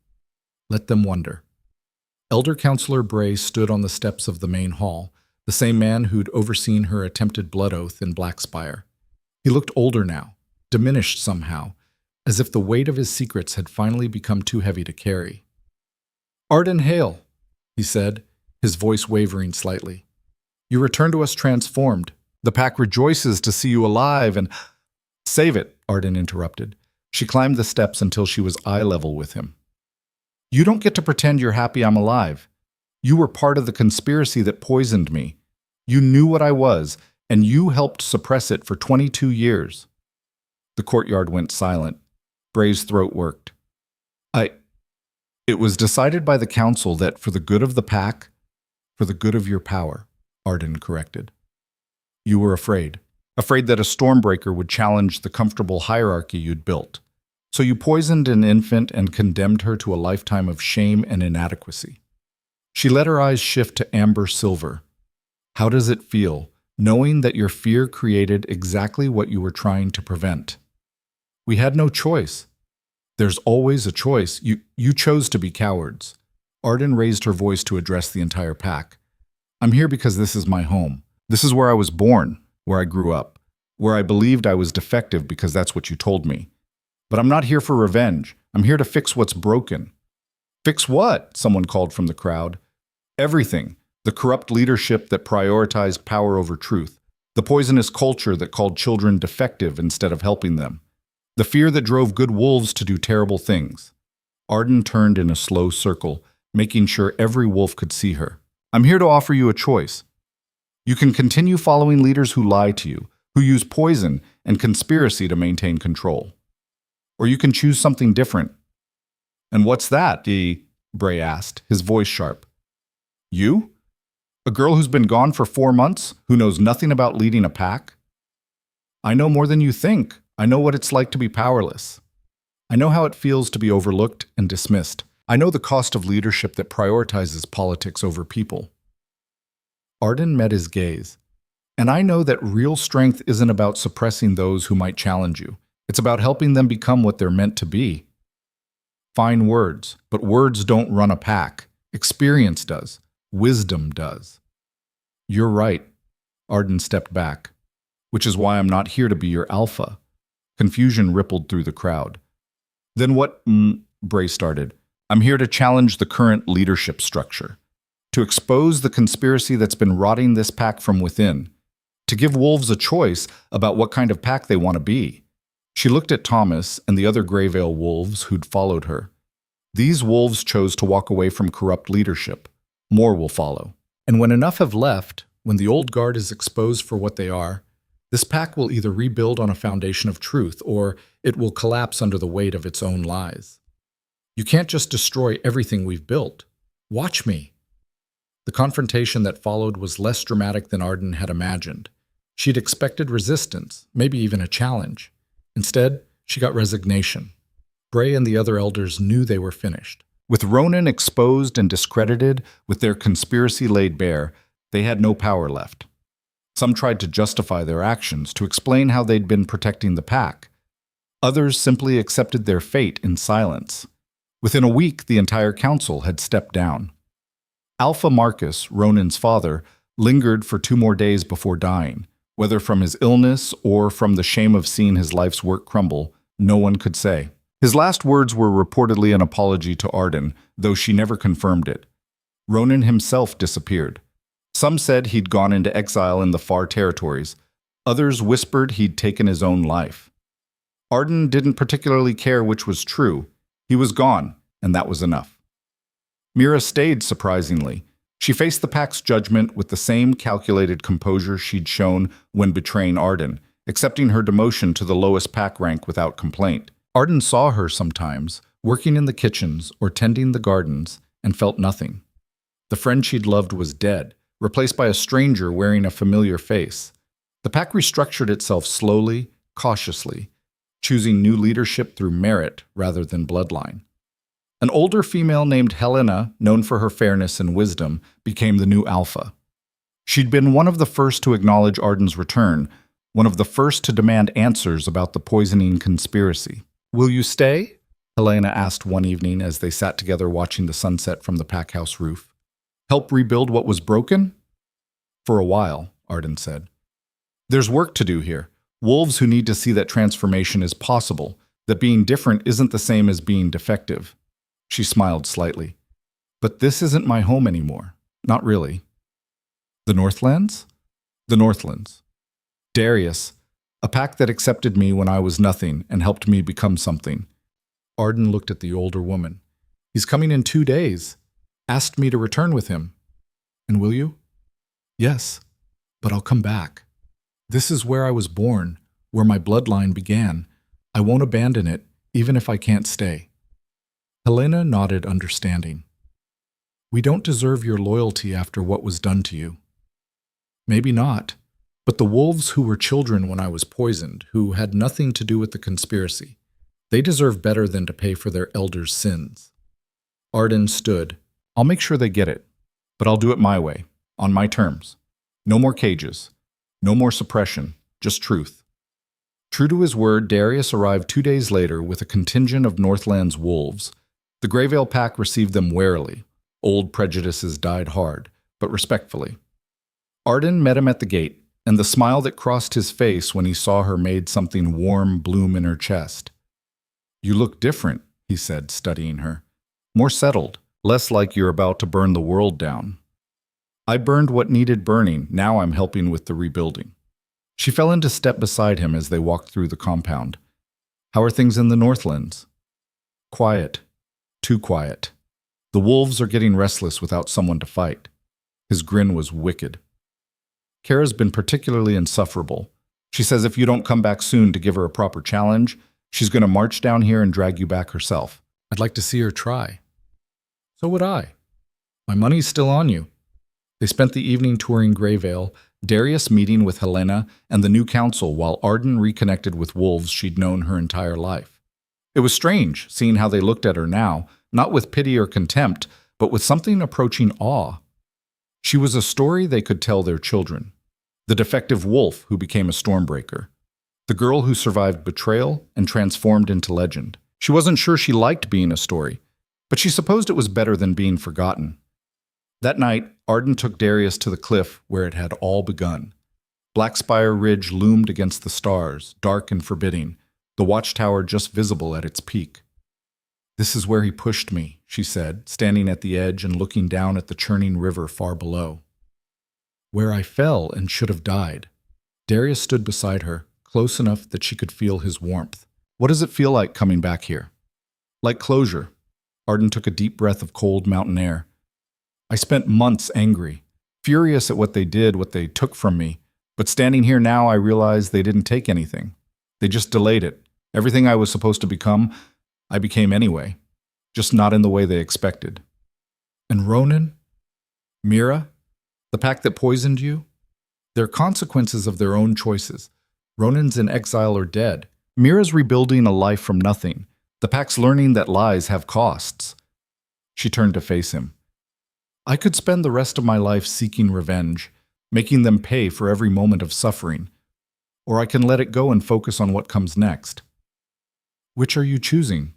Let them wonder. Elder Counselor Bray stood on the steps of the main hall, the same man who'd overseen her attempted blood oath in Blackspire. He looked older now, diminished somehow, as if the weight of his secrets had finally become too heavy to carry. Arden Hale, he said, his voice wavering slightly. You return to us transformed. The pack rejoices to see you alive and... Save it, Arden interrupted. She climbed the steps until she was eye level with him. You don't get to pretend you're happy I'm alive. You were part of the conspiracy that poisoned me. You knew what I was, and you helped suppress it for 22 years. The courtyard went silent. Bray's throat worked. It was decided by the council that for the good of the pack, for the good of your power, Arden corrected. You were afraid that a Stormbreaker would challenge the comfortable hierarchy you'd built. So you poisoned an infant and condemned her to a lifetime of shame and inadequacy. She She let her eyes shift to amber silver. How does it feel, knowing that your fear created exactly what you were trying to prevent? We had no choice. There's always a choice. You chose to be cowards. Arden raised her voice to address the entire pack. I'm here because this is my home. This is where I was born, where I grew up, where I believed I was defective because that's what you told me. But I'm not here for revenge. I'm here to fix what's broken. Fix what? Someone called from the crowd. Everything. The corrupt leadership that prioritized power over truth. The poisonous culture that called children defective instead of helping them. The fear that drove good wolves to do terrible things. Arden turned in a slow circle, making sure every wolf could see her. I'm here to offer you a choice. You can continue following leaders who lie to you, who use poison and conspiracy to maintain control. Or you can choose something different. And what's that? Bray asked, his voice sharp. You? A girl who's been gone for 4 months, who knows nothing about leading a pack? I know more than you think. I know what it's like to be powerless. I know how it feels to be overlooked and dismissed. I know the cost of leadership that prioritizes politics over people. Arden met his gaze. And I know that real strength isn't about suppressing those who might challenge you. It's about helping them become what they're meant to be. Fine words, but words don't run a pack. Experience does. Wisdom does. You're right. Arden stepped back. Which is why I'm not here to be your alpha. Confusion rippled through the crowd. Then what? Bray started. I'm here to challenge the current leadership structure. To expose the conspiracy that's been rotting this pack from within. To give wolves a choice about what kind of pack they want to be. She looked at Thomas and the other Greyvale wolves who'd followed her. These wolves chose to walk away from corrupt leadership. More will follow. And when enough have left, when the old guard is exposed for what they are, this pack will either rebuild on a foundation of truth or it will collapse under the weight of its own lies. You can't just destroy everything we've built. Watch me. The confrontation that followed was less dramatic than Arden had imagined. She'd expected resistance, maybe even a challenge. Instead, she got resignation. Bray and the other elders knew they were finished. With Ronan exposed and discredited, with their conspiracy laid bare, they had no power left. Some tried to justify their actions, to explain how they'd been protecting the pack. Others simply accepted their fate in silence. Within a week, the entire council had stepped down. Alpha Marcus, Ronan's father, lingered for 2 more days before dying. Whether from his illness or from the shame of seeing his life's work crumble, no one could say. His last words were reportedly an apology to Arden, though she never confirmed it. Ronan himself disappeared. Some said he'd gone into exile in the far territories. Others whispered he'd taken his own life. Arden didn't particularly care which was true. He was gone, and that was enough. Mira stayed, surprisingly. She faced the pack's judgment with the same calculated composure she'd shown when betraying Arden, accepting her demotion to the lowest pack rank without complaint. Arden saw her sometimes, working in the kitchens or tending the gardens, and felt nothing. The friend she'd loved was dead, replaced by a stranger wearing a familiar face. The pack restructured itself slowly, cautiously, choosing new leadership through merit rather than bloodline. An older female named Helena, known for her fairness and wisdom, became the new alpha. She'd been one of the first to acknowledge Arden's return, one of the first to demand answers about the poisoning conspiracy. Will you stay? Helena asked one evening as they sat together watching the sunset from the pack house roof. Help rebuild what was broken? For a while, Arden said. There's work to do here. Wolves who need to see that transformation is possible, that being different isn't the same as being defective. She smiled slightly. But this isn't my home anymore. Not really. The Northlands? The Northlands. Darius, a pack that accepted me when I was nothing and helped me become something. Arden looked at the older woman. He's coming in 2 days. Asked me to return with him. And will you? Yes, but I'll come back. This is where I was born, where my bloodline began. I won't abandon it, even if I can't stay. Helena nodded understanding. We don't deserve your loyalty after what was done to you. Maybe not, but the wolves who were children when I was poisoned, who had nothing to do with the conspiracy, they deserve better than to pay for their elders' sins. Arden stood. I'll make sure they get it. But I'll do it my way, on my terms. No more cages. No more suppression, just truth. True to his word, Darius arrived 2 days later with a contingent of Northland's wolves. The Greyvale pack received them warily. Old prejudices died hard, but respectfully. Arden met him at the gate, and the smile that crossed his face when he saw her made something warm bloom in her chest. "You look different," he said, studying her. "More settled, less like you're about to burn the world down." "I burned what needed burning, now I'm helping with the rebuilding." She fell into step beside him as they walked through the compound. "How are things in the Northlands?" "Quiet. Too quiet. The wolves are getting restless without someone to fight." His grin was wicked. "Kara's been particularly insufferable. She says if you don't come back soon to give her a proper challenge, she's going to march down here and drag you back herself." "I'd like to see her try." "So would I. My money's still on you." They spent the evening touring Greyvale, Darius meeting with Helena and the new council while Arden reconnected with wolves she'd known her entire life. It was strange seeing how they looked at her now, not with pity or contempt, but with something approaching awe. She was a story they could tell their children. The defective wolf who became a stormbreaker. The girl who survived betrayal and transformed into legend. She wasn't sure she liked being a story, but she supposed it was better than being forgotten. That night, Arden took Darius to the cliff where it had all begun. Blackspire Ridge loomed against the stars, dark and forbidding, the watchtower just visible at its peak. "This is where he pushed me," she said, standing at the edge and looking down at the churning river far below. "Where I fell and should have died." Darius stood beside her, close enough that she could feel his warmth. "What does it feel like coming back here?" "Like closure." Arden took a deep breath of cold mountain air. "I spent months angry, furious at what they did, what they took from me. But standing here now, I realize they didn't take anything. They just delayed it. Everything I was supposed to become, I became anyway. Just not in the way they expected." "And Ronan? Mira? The pack that poisoned you? They're consequences of their own choices. Ronan's in exile or dead. Mira's rebuilding a life from nothing. The pack's learning that lies have costs." She turned to face him. "I could spend the rest of my life seeking revenge, making them pay for every moment of suffering. Or I can let it go and focus on what comes next." "Which are you choosing?"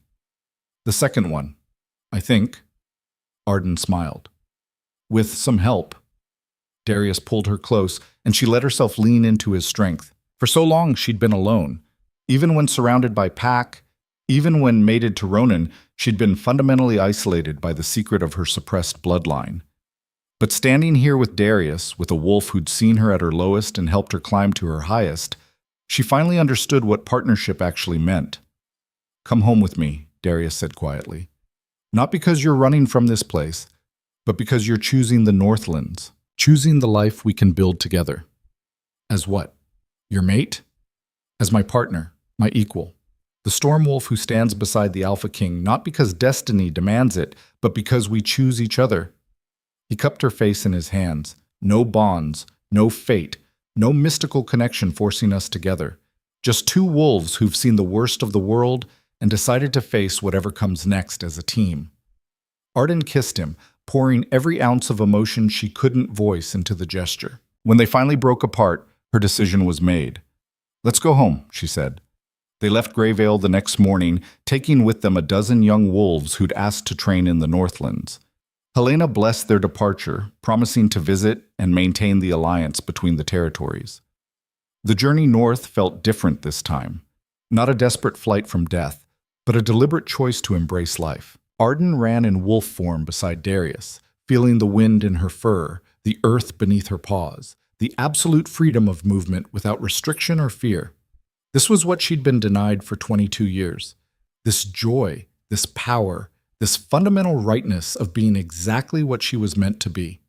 "The second one, I think." Arden smiled. "With some help." Darius pulled her close, and she let herself lean into his strength. For so long she'd been alone. Even when surrounded by pack, even when mated to Ronan, she'd been fundamentally isolated by the secret of her suppressed bloodline. But standing here with Darius, with a wolf who'd seen her at her lowest and helped her climb to her highest, she finally understood what partnership actually meant. "Come home with me," Darius said quietly. "Not because you're running from this place, but because you're choosing the Northlands, choosing the life we can build together." "As what? Your mate?" "As my partner, my equal. The storm wolf who stands beside the Alpha King, not because destiny demands it, but because we choose each other." He cupped her face in his hands. No bonds, no fate, no mystical connection forcing us together. Just two wolves who've seen the worst of the world and decided to face whatever comes next as a team. Arden kissed him, pouring every ounce of emotion she couldn't voice into the gesture. When they finally broke apart, her decision was made. "Let's go home," she said. They left Greyvale the next morning, taking with them a dozen young wolves who'd asked to train in the Northlands. Helena blessed their departure, promising to visit and maintain the alliance between the territories. The journey north felt different this time. Not a desperate flight from death, but a deliberate choice to embrace life. Arden ran in wolf form beside Darius, feeling the wind in her fur, the earth beneath her paws, the absolute freedom of movement without restriction or fear. This was what she'd been denied for 22 years. This joy, this power, this fundamental rightness of being exactly what she was meant to be.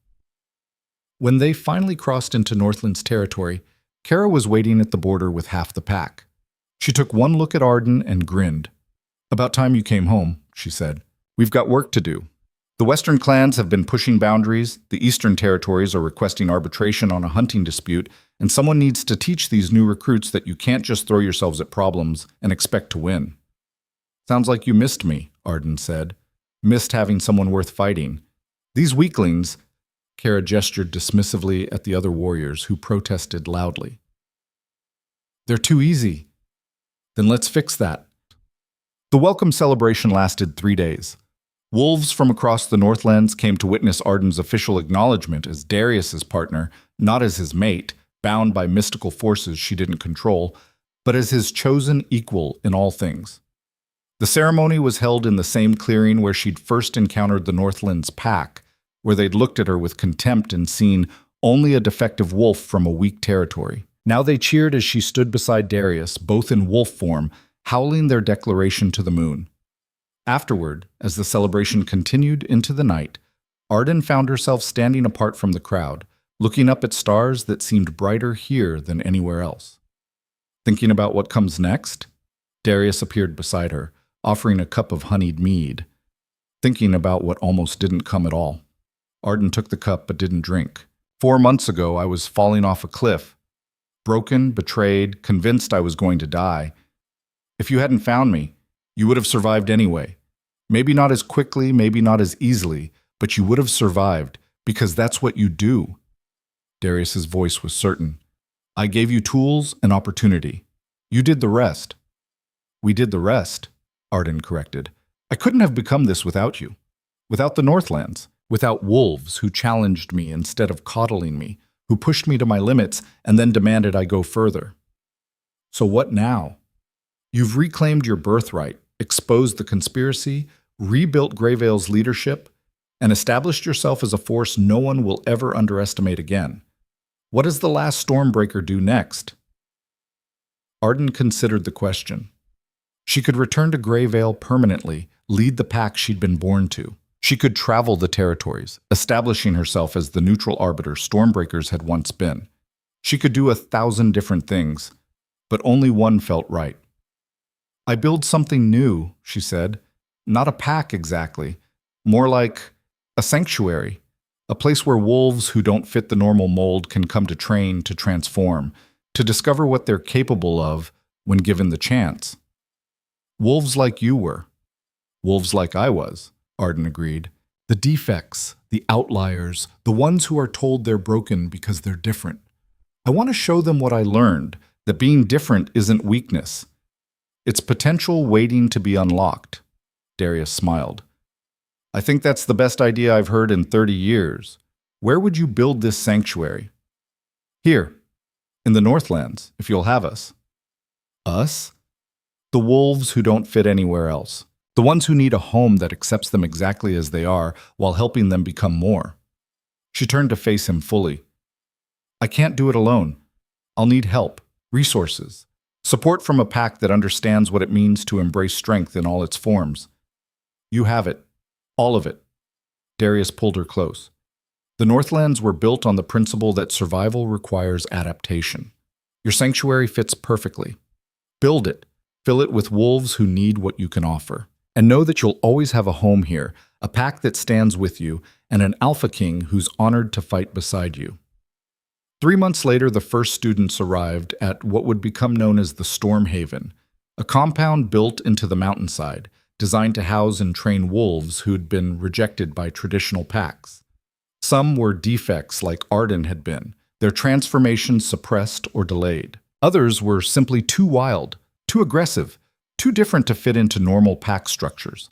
When they finally crossed into Northland's territory, Kara was waiting at the border with half the pack. She took one look at Arden and grinned. "About time you came home," she said. "We've got work to do. The Western clans have been pushing boundaries, the Eastern territories are requesting arbitration on a hunting dispute, and someone needs to teach these new recruits that you can't just throw yourselves at problems and expect to win." "Sounds like you missed me," Arden said. "Missed having someone worth fighting. These weaklings, Kara gestured dismissively at the other warriors, who protested loudly. They're too easy. Then let's fix that. The welcome celebration lasted 3 days. Wolves from across the Northlands came to witness Arden's official acknowledgement as Darius's partner, not as his mate, bound by mystical forces she didn't control, but as his chosen equal in all things. The ceremony was held in the same clearing where she'd first encountered the Northlands pack, where they'd looked at her with contempt and seen only a defective wolf from a weak territory. Now they cheered as she stood beside Darius, both in wolf form, howling their declaration to the moon. Afterward, as the celebration continued into the night, Arden found herself standing apart from the crowd, looking up at stars that seemed brighter here than anywhere else. Thinking about what comes next? Darius appeared beside her, offering a cup of honeyed mead. Thinking about what almost didn't come at all. Arden took the cup but didn't drink. 4 months ago, I was falling off a cliff. Broken, betrayed, convinced I was going to die. If you hadn't found me, you would have survived anyway. Maybe not as quickly, maybe not as easily, but you would have survived, because that's what you do. Darius's voice was certain. I gave you tools and opportunity. You did the rest. We did the rest, Arden corrected. I couldn't have become this without you. Without the Northlands. Without wolves who challenged me instead of coddling me, who pushed me to my limits and then demanded I go further. So what now? You've reclaimed your birthright, exposed the conspiracy, rebuilt Greyvale's leadership, and established yourself as a force no one will ever underestimate again. What does the last Stormbreaker do next? Arden considered the question. She could return to Greyvale permanently, lead the pack she'd been born to. She could travel the territories, establishing herself as the neutral arbiter Stormbreakers had once been. She could do 1,000 different things, but only one felt right. I build something new, she said. Not a pack exactly. More like a sanctuary. A place where wolves who don't fit the normal mold can come to train, to transform, to discover what they're capable of when given the chance. Wolves like you were. Wolves like I was. Arden agreed. The defects, the outliers, the ones who are told they're broken because they're different. I want to show them what I learned, that being different isn't weakness. It's potential waiting to be unlocked. Darius smiled. I think that's the best idea I've heard in 30 years. Where would you build this sanctuary? Here, in the Northlands, if you'll have us. Us? The wolves who don't fit anywhere else. The ones who need a home that accepts them exactly as they are while helping them become more. She turned to face him fully. I can't do it alone. I'll need help, resources, support from a pack that understands what it means to embrace strength in all its forms. You have it. All of it. Darius pulled her close. The Northlands were built on the principle that survival requires adaptation. Your sanctuary fits perfectly. Build it. Fill it with wolves who need what you can offer. And know that you'll always have a home here, a pack that stands with you, and an Alpha King who's honored to fight beside you. 3 months later, the first students arrived at what would become known as the Storm Haven, a compound built into the mountainside, designed to house and train wolves who'd been rejected by traditional packs. Some were defects like Arden had been, their transformations suppressed or delayed. Others were simply too wild, too aggressive, too different to fit into normal pack structures.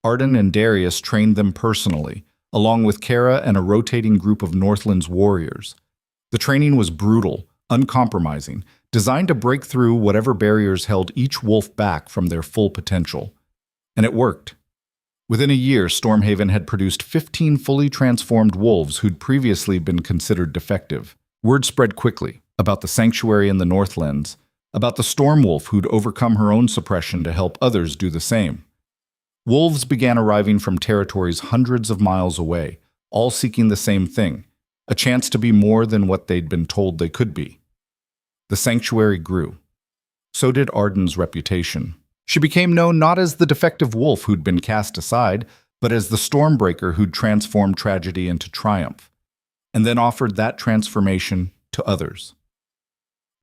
Arden and Darius trained them personally, along with Kara and a rotating group of Northlands warriors. The training was brutal, uncompromising, designed to break through whatever barriers held each wolf back from their full potential. And it worked. Within a year, Stormhaven had produced 15 fully transformed wolves who'd previously been considered defective. Word spread quickly about the sanctuary in the Northlands, about the storm wolf who'd overcome her own suppression to help others do the same. Wolves began arriving from territories hundreds of miles away, all seeking the same thing, a chance to be more than what they'd been told they could be. The sanctuary grew. So did Arden's reputation. She became known not as the defective wolf who'd been cast aside, but as the Stormbreaker who'd transformed tragedy into triumph, and then offered that transformation to others.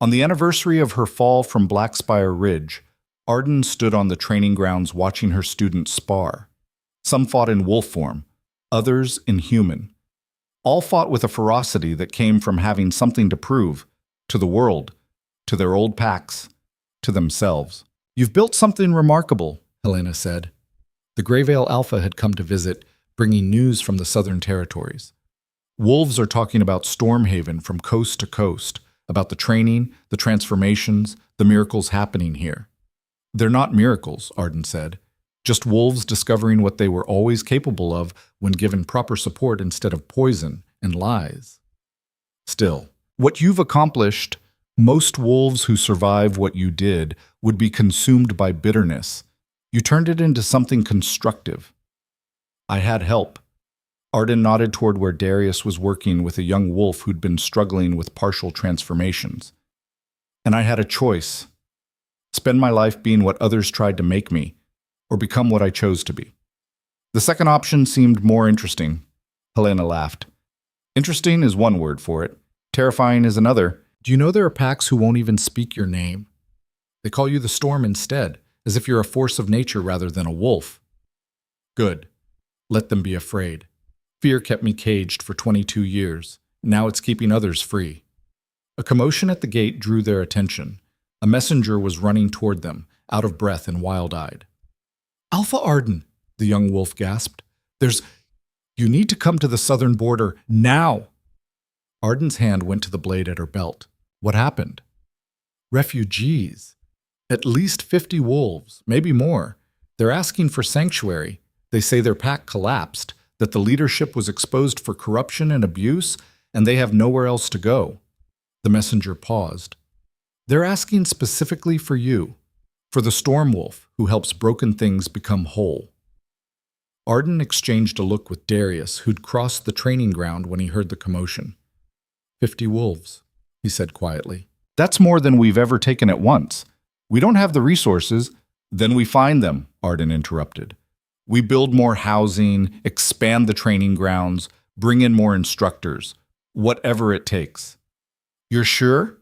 On the anniversary of her fall from Blackspire Ridge, Arden stood on the training grounds watching her students spar. Some fought in wolf form, others in human. All fought with a ferocity that came from having something to prove to the world, to their old packs, to themselves. "You've built something remarkable," Helena said. The Greyvale Alpha had come to visit, bringing news from the Southern Territories. Wolves are talking about Stormhaven from coast to coast, about the training, the transformations, the miracles happening here. "They're not miracles," Arden said. "Just wolves discovering what they were always capable of when given proper support instead of poison and lies." "Still, what you've accomplished, most wolves who survive what you did would be consumed by bitterness. You turned it into something constructive." "I had help." Arden nodded toward where Darius was working with a young wolf who'd been struggling with partial transformations. "And I had a choice. Spend my life being what others tried to make me, or become what I chose to be." "The second option seemed more interesting," Helena laughed. "Interesting is one word for it. Terrifying is another. Do you know there are packs who won't even speak your name? They call you the Storm instead, as if you're a force of nature rather than a wolf." "Good. Let them be afraid. Fear kept me caged for 22 years. Now it's keeping others free." A commotion at the gate drew their attention. A messenger was running toward them, out of breath and wild-eyed. "Alpha Arden," the young wolf gasped. You need to come to the southern border, now." Arden's hand went to the blade at her belt. What happened? "Refugees. At least 50 wolves, maybe more. They're asking for sanctuary. They say their pack collapsed, that the leadership was exposed for corruption and abuse, and they have nowhere else to go." The messenger paused. "They're asking specifically for you, for the storm wolf who helps broken things become whole." Arden exchanged a look with Darius, who'd crossed the training ground when he heard the commotion. 50 wolves, he said quietly. "That's more than we've ever taken at once. We don't have the resources." "Then we find them," Arden interrupted. "We build more housing, expand the training grounds, bring in more instructors, whatever it takes." "You're sure?"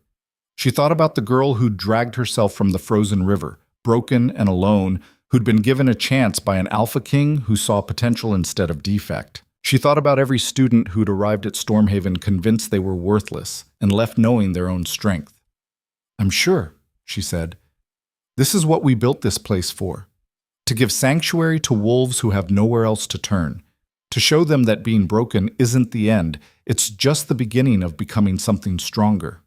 She thought about the girl who'd dragged herself from the frozen river, broken and alone, who'd been given a chance by an alpha king who saw potential instead of defect. She thought about every student who'd arrived at Stormhaven convinced they were worthless and left knowing their own strength. "I'm sure," she said. "This is what we built this place for. To give sanctuary to wolves who have nowhere else to turn. To show them that being broken isn't the end, it's just the beginning of becoming something stronger."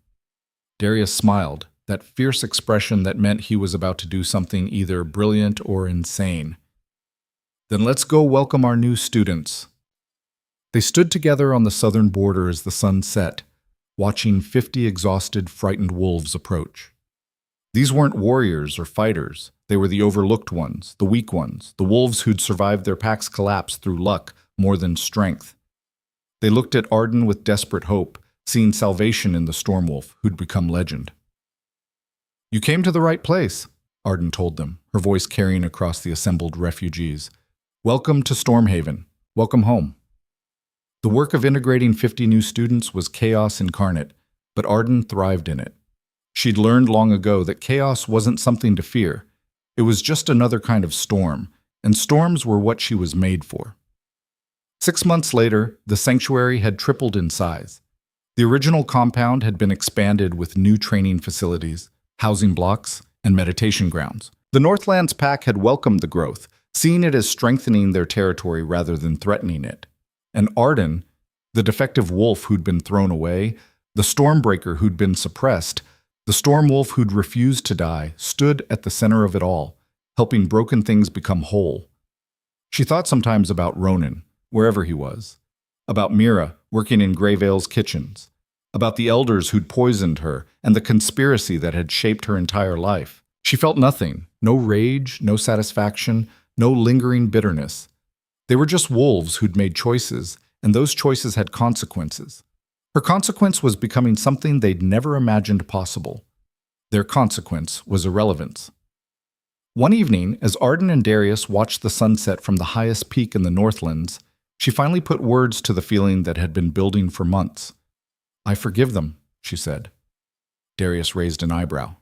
Darius smiled, that fierce expression that meant he was about to do something either brilliant or insane. "Then let's go welcome our new students." They stood together on the southern border as the sun set, watching 50 exhausted, frightened wolves approach. These weren't warriors or fighters. They were the overlooked ones, the weak ones, the wolves who'd survived their pack's collapse through luck more than strength. They looked at Arden with desperate hope, seeing salvation in the Stormwolf who'd become legend. "You came to the right place," Arden told them, her voice carrying across the assembled refugees. "Welcome to Stormhaven. Welcome home." The work of integrating 50 new students was chaos incarnate, but Arden thrived in it. She'd learned long ago that chaos wasn't something to fear. It was just another kind of storm, and storms were what she was made for. 6 months later, the sanctuary had tripled in size. The original compound had been expanded with new training facilities, housing blocks, and meditation grounds. The Northlands Pack had welcomed the growth, seeing it as strengthening their territory rather than threatening it. And Arden, the defective wolf who'd been thrown away, the Stormbreaker who'd been suppressed, the Stormwolf who'd refused to die, stood at the center of it all, helping broken things become whole. She thought sometimes about Ronan, wherever he was, about Mira working in Greyvale's kitchens, about the elders who'd poisoned her and the conspiracy that had shaped her entire life. She felt nothing, no rage, no satisfaction, no lingering bitterness. They were just wolves who'd made choices, and those choices had consequences. Her consequence was becoming something they'd never imagined possible. Their consequence was irrelevance. One evening, as Arden and Darius watched the sunset from the highest peak in the Northlands, she finally put words to the feeling that had been building for months. "I forgive them," she said. Darius raised an eyebrow.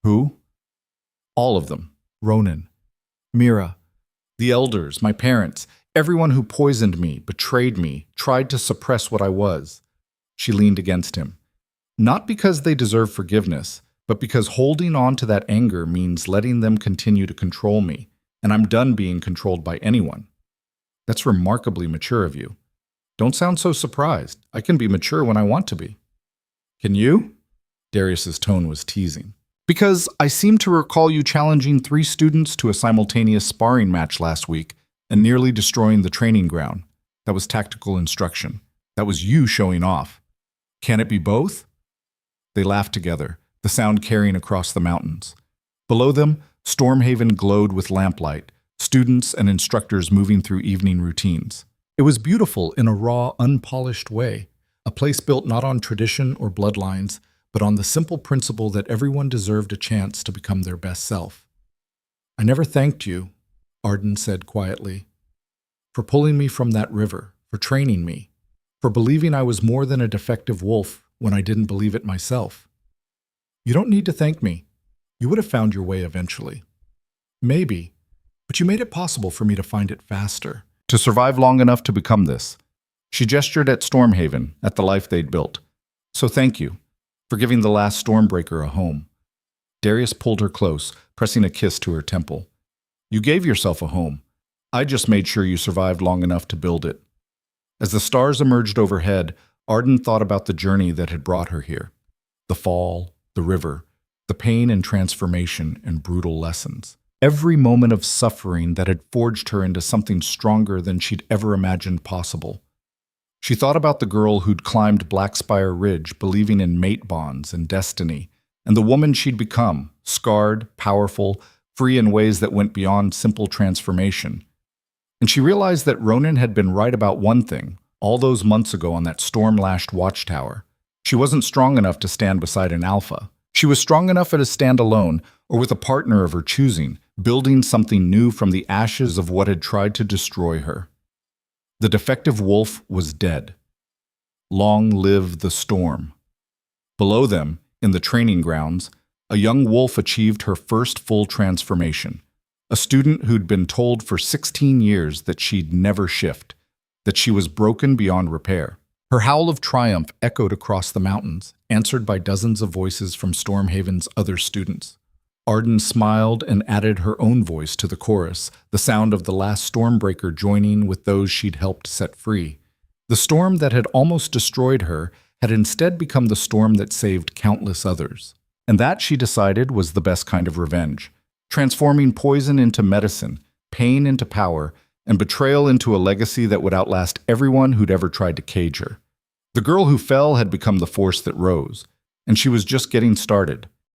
"Who?" "All of them. Ronan, Mira, the elders, my parents, Everyone who poisoned me, betrayed me, tried to suppress what I was. She leaned against him. Not because they deserve forgiveness, but because holding on to that anger means letting them continue to control me, and I'm done being controlled by anyone. That's remarkably mature of you. Don't sound so surprised. I can be mature when I want to be. Can you? Darius's tone was teasing. Because I seem to recall you challenging 3 students to a simultaneous sparring match last week and nearly destroying the training ground. That was tactical instruction. That was you showing off. Can it be both? They laughed together, the sound carrying across the mountains. Below them, Stormhaven glowed with lamplight, students and instructors moving through evening routines. It was beautiful in a raw, unpolished way, a place built not on tradition or bloodlines, but on the simple principle that everyone deserved a chance to become their best self. I never thanked you, Arden said quietly, for pulling me from that river, for training me, for believing I was more than a defective wolf when I didn't believe it myself. You don't need to thank me. You would have found your way eventually. Maybe, but you made it possible for me to find it faster, to survive long enough to become this. She gestured at Stormhaven, at the life they'd built. So thank you for giving the last Stormbreaker a home. Darius pulled her close, pressing a kiss to her temple. You gave yourself a home. I just made sure you survived long enough to build it. As the stars emerged overhead, Arden thought about the journey that had brought her here. The fall, the river, the pain and transformation and brutal lessons. Every moment of suffering that had forged her into something stronger than she'd ever imagined possible. She thought about the girl who'd climbed Blackspire Ridge believing in mate bonds and destiny, and the woman she'd become, scarred, powerful, free in ways that went beyond simple transformation. And she realized that Ronan had been right about one thing, all those months ago on that storm-lashed watchtower. She wasn't strong enough to stand beside an alpha. She was strong enough to stand alone, or with a partner of her choosing, building something new from the ashes of what had tried to destroy her. The defective wolf was dead. Long live the storm. Below them, in the training grounds, a young wolf achieved her first full transformation. A student who'd been told for 16 years that she'd never shift, that she was broken beyond repair. Her howl of triumph echoed across the mountains, answered by dozens of voices from Stormhaven's other students. Arden smiled and added her own voice to the chorus, the sound of the last Stormbreaker joining with those she'd helped set free. The storm that had almost destroyed her had instead become the storm that saved countless others. And that, she decided, was the best kind of revenge, transforming poison into medicine, pain into power, and betrayal into a legacy that would outlast everyone who'd ever tried to cage her. The girl who fell had become the force that rose, and she was just getting started.